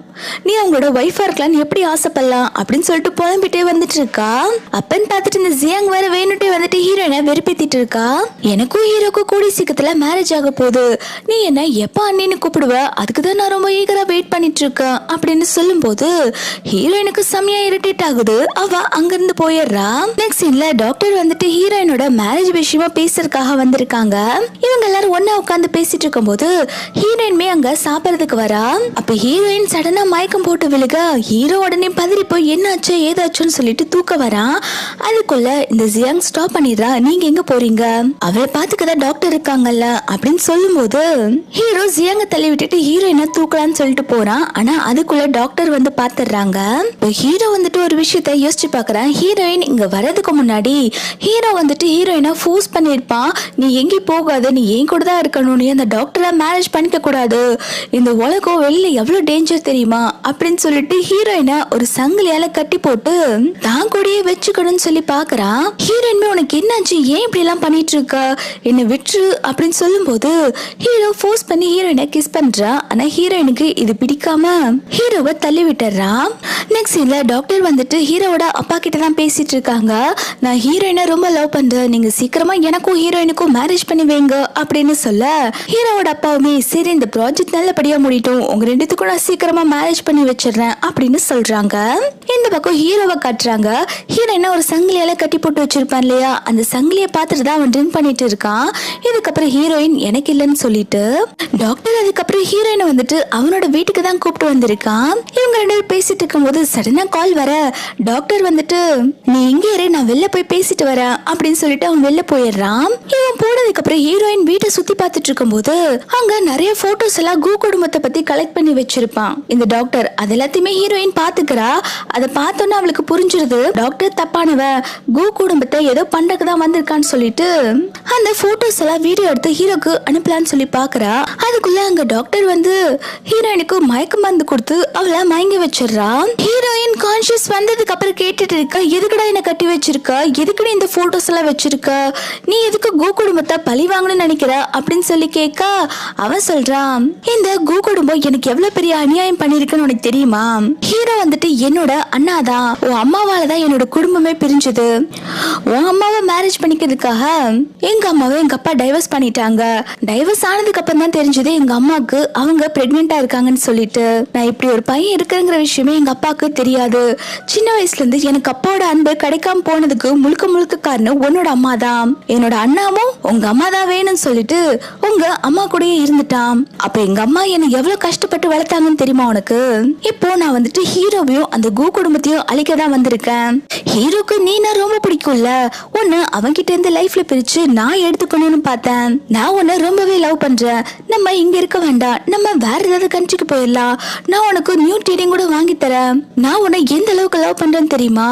நீ அவங்களோட ஒய்ஃபா இருக்கலாம் எப்படி ஆசைப்படலாம் அப்படின்னு சொல்லிட்டு புலம்பிட்டே வந்துட்டு இருக்கா. அப்பன்னு பார்த்துட்டு இந்த ஜியாங் வேற வேணுட்டே வந்துட்டு ஹீரோயினை வெறுப்பேத்திட்டு இருக்கா. எனக்கும் ஹீரோக்கும் கூடி சீக்கிரத்துல மேரேஜ் ஆக போகுது, நீ என்ன எப்ப அண்ணின்னு கூப்பிடுவ, அதுக்குதான் நான் ரொம்ப ஈகரா வெயிட் பண்ணிட்டு இருக்கேன் அப்படின்னு சொல்லும் போது ஹீரோயினுக்கு செம்மையா இரிட்டேட் ஆகுது. அவ அங்கிருந்து போயிடுறா. நெக்ஸ்ட் சீன்ல டாக்டர் வந்துட்டு ஹீரோயினோட மேரேஜ் விஷயமா பேசுறதுக்காக வந்திருக்காங்க. இவங்க எல்லாரும் ஒன்னா உட்காந்து பேசிட்டு இருக்கும் போது ஹீரோயின்மே அங்க சாப்பிடறதுக்கு வரா. அப்ப ஹீரோயின் சடனா மயக்கம் போட்டு விழுக ஹீரோ உடனே பதறி போய் என்னாச்சு ஏதாச்சுன்னு சொல்லிட்டு தூக்க வரா. அதுக்குள்ள இந்த ஜியாங் ஸ்டாப் பண்ணிடுறா. நீங்க எங்க போறீங்க, அவளை பாத்துக்கதான் டாக்டர் இருக்காங்கல்ல அப்படின்னு சொல்லும் போது ஹீரோ ஜியாங்க தள்ளி விட்டுட்டு ஹீரோயினை தூக்கலான்னு சொல்லிட்டு போறான். ஆனா அதுக்குள்ள டாக்டர் வந்து பாத்துறாங்க. ஹீரோ வந்துட்டு ஒரு விஷயத்த யோசிச்சு பாக்குறான். ஹீரோயின் இங்க வர்றதுக்கு முன்னாடி ஹீரோ வந்துட்டு ஹீரோயினை ஃபோர்ஸ் பண்ணிருப்பான். நீ எங்கேயும் போகாத, நீ ஏன் கூட தான் இருக்கணும், நீ அந்த டாக்டரை மேரேஜ் பண்ணிக்க கூடாது, இந்த உலகம் வெளியில எவ்வளவு டேஞ்சர் தெரியுமா அப்படின்னு சொல்லிட்டு ஹீரோயினை ஒரு சங்கிலியால கட்டி போட்டு தான் கூடயே வச்சுக்கணும்னு சொல்லி பாக்குறான். ஹீரோயின்மே உனக்கு என்னாச்சு, ஏன் இப்படி எல்லாம் பண்ணிட்டு இருக்க, என்ன விட்டுரு அப்படின்னு சொல்லும் போது ஹீரோ ஃபோர்ஸ் பண்ணி ஹீரோயினை கிஸ் பண்றா. ஆனா ஹீரோயினுக்கு இது பிடிக்காம ஹீரோவை தள்ளி விட்டுறான். நெக்ஸ்ட் சீன்ல டாக்டர் வந்துட்டு ஹீரோவோட அப்பா கிட்ட தான் பேசிட்டு இருக்காங்க. நான் ஹீரோயினை ரொம்ப லவ் பண்றேன், நீங்க சீக்கிரமா எனக்கும் ஹீரோயினுக்கும் மேரேஜ் பண்ணி வைங்க அப்படின்னு சொல்ல ஹீரோவோட அப்பாவுமே சரி இந்த ப்ராஜெக்ட் நல்லபடியா முடியட்டும், உங்க ரெண்டுத்துக்கும் நான் சீக்கிரமா மேரேஜ் பண்ணி வச்சிடறேன் அப்படின்னு சொல்றாங்க. இந்த பக்கம் ஹீரோவை காட்டுறாங்க. ஹீரோயினை ஒரு சங்கிலியால கட்டி போட்டு வச்சிருப்பான் இல்லையா, அந்த சங்கிலியை பார்த்துட்டு தான் அவன் ட்ரிங்க் பண்ணிட்டு இருக்கான். இதுக்கப்புறம் ஹீரோயின் எனக்கு இல்லைன்னு சொல்லிட்டு டாக்டர் அதுக்கப்புறம் ஹீரோயினை வந்துட்டு அவனோட வீட்டுக்கு தான் கூப்பிட்டு வந்திருக்கான். இவங்க ரெண்டு பேரும் பேசிட்டு இருக்கும் போது சடனா கால் வர டாக்டர் வந்துட்டு நீ இங்கே இரு, நான் வெளில போய் பேசிட்டு வரேன் அப்படின்னு சொல்லிட்டு அவன் வெளில போயிடுறான். இவன் போனதுக்கு அப்புறம் ஹீரோயின் வீட்டை சுத்தி பார்த்துட்டு இருக்கும் போது அங்க நிறைய போட்டோஸ் எல்லாம் கு குடும்பத்தை பத்தி கலெக்ட் பண்ணி வச்சிருப்பான் இந்த டாக்டர். அது எல்லாத்தையுமே ஹீரோயின் பாத்துக்கிறா. அதை பார்த்தோன்னா அவளுக்கு புரிஞ்சிருது டாக்டர் தப்பானவ, கு குடும்பத்தை ஏதோ பண்டக்கு தான் வந்திருக்கான்னு சொல்லிட்டு அந்த போட்டோஸ் எல்லாம் வீடியோ எடுத்து ஹீரோக்கு அனுப்பலான்னு சொல்லி பாக்குறா. அதுக்குள்ள அங்க டாக்டர் வந்து ஹீரோயினுக்கு மயக்க மருந்து கொடுத்து அவளை மயங்கி வச்சிடுறா. ஹீரோயின் கான்சியஸ் வந்ததுக்கு அப்புறம் கேட்டுட்டு இருக்க, எதுக்குடா என்ன கட்டி வச்சிருக்க, எதுக்குடா இந்த போட்டோஸ் எல்லாம் வச்சிருக்க, நீ எதுக்கு கு குடும்பத்தை பழி வாங்கணும்னு நினைக்கிற அப்படின்னு சொல்லி கேட்க அவன் சொல்றான், இந்த கு குடும்பம் எனக்கு எவ்வளவு பெரிய அநியாயம் பண்ணிருக்குன்னு உனக்கு தெரியுமா, ஹீரோ வந்துட்டு என்னோட அண்ணாதான், உன் அம்மாவால தான் என்னோட குடும்பமே பிரிஞ்சது, உன் அம்மாவை மேரேஜ் பண்ணிக்கிறதுக்காக எங்க அம்மாவை எங்க அப்பா டைவர்ஸ் பண்ணிட்டாங்க, டைவர்ஸ் ஆனதுக்கு அப்புறம் தான் தெரிஞ்சது எங்க அம்மாக்கு அவங்க பிரெக்னெண்டா இருக்காங்கன்னு சொல்லிட்டு, நான் இப்படி ஒரு பையன் இருக்குங்கிற விஷயமே எங்க அப்பாவுக்கு தெரியாது, சின்ன வயசுல இருந்து எனக்கு அப்பாவோட அன்பு கிடைக்காம போனதுக்கு முழுக்க முழுக்க காரணம் உன்னோட அம்மா தான், என்னோட அண்ணாவும் உங்க அம்மா தான் வேணும்னு சொல்லிட்டு உங்க அம்மா கூடயே இருந்துட்டான், அப்ப எங்க அம்மா என்ன எவ்வளவு கஷ்டப்பட்டு வளர்த்தாங்கன்னு தெரியுமா உனக்கு, இப்போ நான் வந்துட்டு ஹீரோவையும் அந்த கு குடும்பத்தையும் அழிக்க தான் வந்திருக்கேன், ஹீரோக்கு நீ நான் ரொம்ப பிடிக்கும்ல, ஒன்னு அவன்கிட்ட இருந்து லைஃப்ல பிரிச்சு நான் எடுத்துக்கணும்னு பார்த்தேன், நான் உன்னை ரொம்பவே லவ் பண்றேன், நம்ம இங்க இருக்க வேண்டாம், நம்ம வேற ஏதாவது கண்ட்ரிக்கு போயிடலாம், நான் உனக்கு நியூ டீடிங் கூட வாங்கி தரேன், நான் உன்னை எந்த அளவுக்கு லவ் பண்றேன்னு தெரியுமா,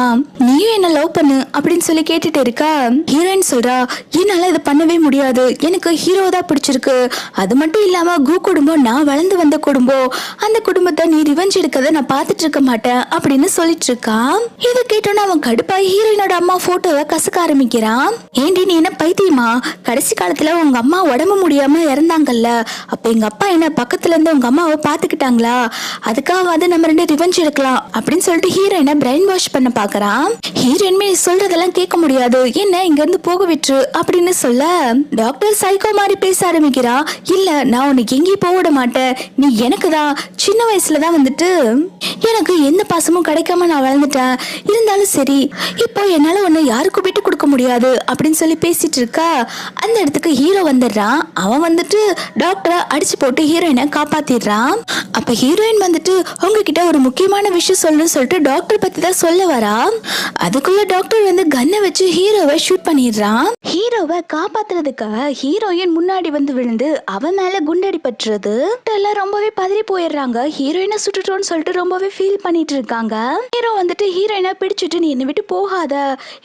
நீயும் என்ன லவ் பண்ணு அப்படின்னு சொல்லி கேட்டுட்டு இருக்கா. ஹீரோயின் சொல்றா, என்னால இதை பண்ணவே முடியாது, எனக்கு ஹீரோ தான் பிடிச்சிருக்கு, அது மட்டும் இல்லாம கு குடும்பம் நான் வளர்ந்து வந்த குடும்பம், அந்த குடும்பத்தை நீ ரிவெஞ்ச் எடுக்கத நான் பார்த்துட்டு இருக்க மாட்டேன் அப்படின்னு சொல்லிட்டு இருக்கான். இதை கேட்டோன்னு அவன் கடுப்பாய் ஹீரோயினோட அம்மா போட்டோவை கசக்க ஆரம்பிக்கிறான். ஏண்டி நீ என்ன பைத்தியமா, கடைசி காலத்துல உங்க அம்மா உடம்பு முடியாம இறந்தாங்கல்ல, அப்ப எங்க அப்பா என்ன பக்கத்துல இருந்து உங்க அம்மாவை பாத்துக்கிட்டாங்களா, அதுக்காக வந்து நம்ம ரெண்டு ரிவெஞ்ச் எடுக்கலாம் அப்படின்னு சொல்லிட்டு ஹீரோயினை பிரெயின் வாஷ் பண்ண பாக்குறான். ஹீரோயின்மே சொல்றதெல்லாம் கேட்க முடியாது, என்ன இங்க இருந்து போக விட்டுரு அப்படின்னு சொல்ல டாக்டர் சைக்கோ மாதிரி பேச ஆரம்பிக்கிறா. இல்ல நான் உனக்கு எங்கேயும் போக விட மாட்டேன், நீ எனக்கு தான் சின்ன வயசுலதான் வந்துட்டு எனக்கு எந்த பாசமும் கிடைக்காம நான் வளர்ந்துட்டேன், இருந்தாலும் சரி இப்போ என்னால உன்னை யாருக்கும் விட்டு கொடுக்க முடியாது அப்படின்னு சொல்லி பேசிட்டு இருக்கா. அந்த இடத்துக்கு ஹீரோ வந்துடுறான். அவன் வந்துட்டு டாக்டரை அடிச்சு போட்டு ஹீரோயினை காப்பாத்திடுறான். அப்ப ஹீரோயின் வந்துட்டு உங்ககிட்ட ஒரு முக்கியமான விஷயம் சொல்லணும்னு சொல்லிட்டு டாக்டர் பத்தி தான் சொல்ல வரா. அதுக்குள்ள டாக்டர் வந்து கன்னை வச்சு ஹீரோவை ஷூட் பண்ணிடுறான். ஹீரோவை காப்பாத்துறதுக்காக ஹீரோயின் முன்னாடி வந்து விழுந்து அவன் மேல குண்டடி பட்டுறது. எல்லாம் ரொம்பவே பதறி போயிடுறாங்க. ஹீரோயினை சுட்டுட்டோன்னு சொல்லிட்டு ரொம்பவே ஃபீல் பண்ணிட்டு இருக்காங்க. ஹீரோ வந்துட்டு ஹீரோயினை பிடிச்சிட்டு நீ என்ன விட்டு போகாத,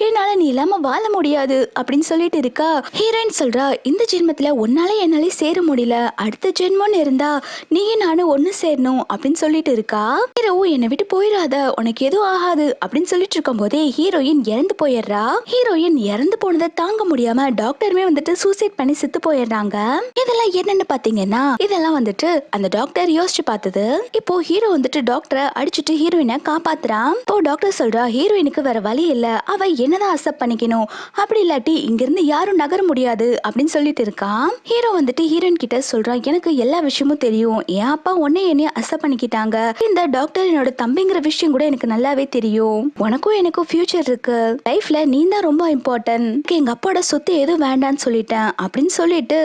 என்னால நீ இல்லாம வாழ முடியாது அப்படின்னு சொல்லிட்டு இருக்கா. ஹீரோயின் சொல்றா, இந்த ஜென்மத்துல உன்னால என்னால சேர முடியல, அடுத்த ஜென்மம்னு இருந்தா நீயும் நானும் ஒண்ணு சேரணும் அப்படின்னு சொல்லிட்டு இருக்கா. ஹீரோவும் என்னை விட்டு போயிடாத, உனக்கு எதுவும் ஆகாது அப்படின்னு சொல்லிட்டு இருக்கும் போதே ஹீரோயின் இறந்து போயிடுறா. ஹீரோயின் இறந்து போனதை தாங்க முடியாம டாக்டருமே வந்துட்டு சூசைட் பண்ணி செத்து போயிடுறாங்க. இதெல்லாம் என்னன்னு பாத்தீங்கன்னா, இதெல்லாம் வந்துட்டு அந்த டாக்டர் யோசிச்சு பார்த்தது. இப்போ ஹீரோ வந்துட்டு டாக்டரை அடிச்சுட்டு ஹீரோயினை காப்பாத்துறான். இப்போ டாக்டர் சொல்றா, ஹீரோயினுக்கு வேற வழி இல்ல, அவ என்னதான் அக்செப்ட் பண்ணிக்கணும், அப்படி இல்லாட்டி இங்க இருந்து யாரும் நகர முடியாது அப்படின்னு சொல்லிட்டு இருக்கான். ஹீரோ வந்துட்டு ஹீரோயின் கிட்ட சொல்றான், எனக்கு எல்லா விஷயமும் தெரியும், என் அப்பா உன்னை என்னைய அக்செப்ட் பண்ணிக்கிட்டாங்க, இந்த டாக்டர் என்னோட தம்பிங்கிற விஷயம் கூட எனக்கு நல்லாவே தெரியும், உனக்கும் எனக்கும் ஃபியூச்சர் இருக்கு, லைஃப்ல நீ தான் ரொம்ப இம்பார்ட்டன்ட், எங்க அப்பாவோட சொத்து எதுவும் வேண்டான்னு சொல்லிட்டேன் அப்படின்னு சொல்லிட்டு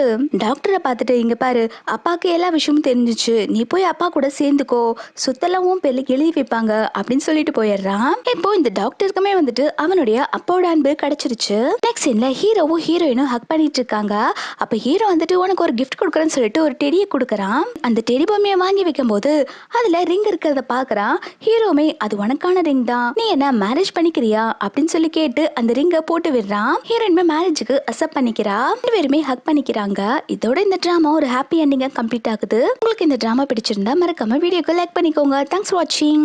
டாக்டரை பார்த்துட்டு, இங்க பாரு, அப்பாக்கு எல்லா விஷயமும் தெரிஞ்சிச்சு, நீ போய் அப்பா கூட சேர்ந்துக்கோ, சொத்தெல்லாம் உன் பேர்ல எழுதி வைப்பாங்க அப்படின்னு சொல்லிட்டு போயிடுறான். இப்போ இந்த டாக்டருக்குமே வந்துட்டு அவனுடைய அப்பாவோட அன்பு கிடைச்சிருச்சு. நெக்ஸ்ட் சீன்ல ஹீரோவும் ஹீரோயினும் ஹக் பண்ணிட்டு இருக்காங்க. அப்ப ஹீரோ வந்துட்டு உனக்கு ஒரு கிஃப்ட் கொடுக்குறேன்னு சொல்லிட்டு ஒரு டெடியை கொடுக்குறான். அந்த டெடி பொம்மையை வாங்கி வைக்கும் போது அதுல ரிங் இருக்கிறத பாக்குறான். ஹீரோமே, அது உனக்கான ரிங் தான், நீ என்ன மேரேஜ் பண்ணிக்கிறியா அப்படின்னு சொல்லி கேட்டு அந்த ரிங்கை போட்டு விடுறான். ஹீரோயினுமே மேரேஜுக்கு அக்செப்ட் பண்ணிக்கிறா. ரெண்டு பேருமே ஹக் பண்ணிக்கிறாங்க. இதோட இந்த டிராமா ஒரு ஹாப்பி எண்டிங்கா கம்ப்ளீட் ஆகுது. உங்களுக்கு இந்த டிராமா பிடிச்சிருந்தா மறக்காம வீடியோக்கு லைக் பண்ணிக்கோங்க. தேங்க்ஸ் ஃபார் வாட்சிங்.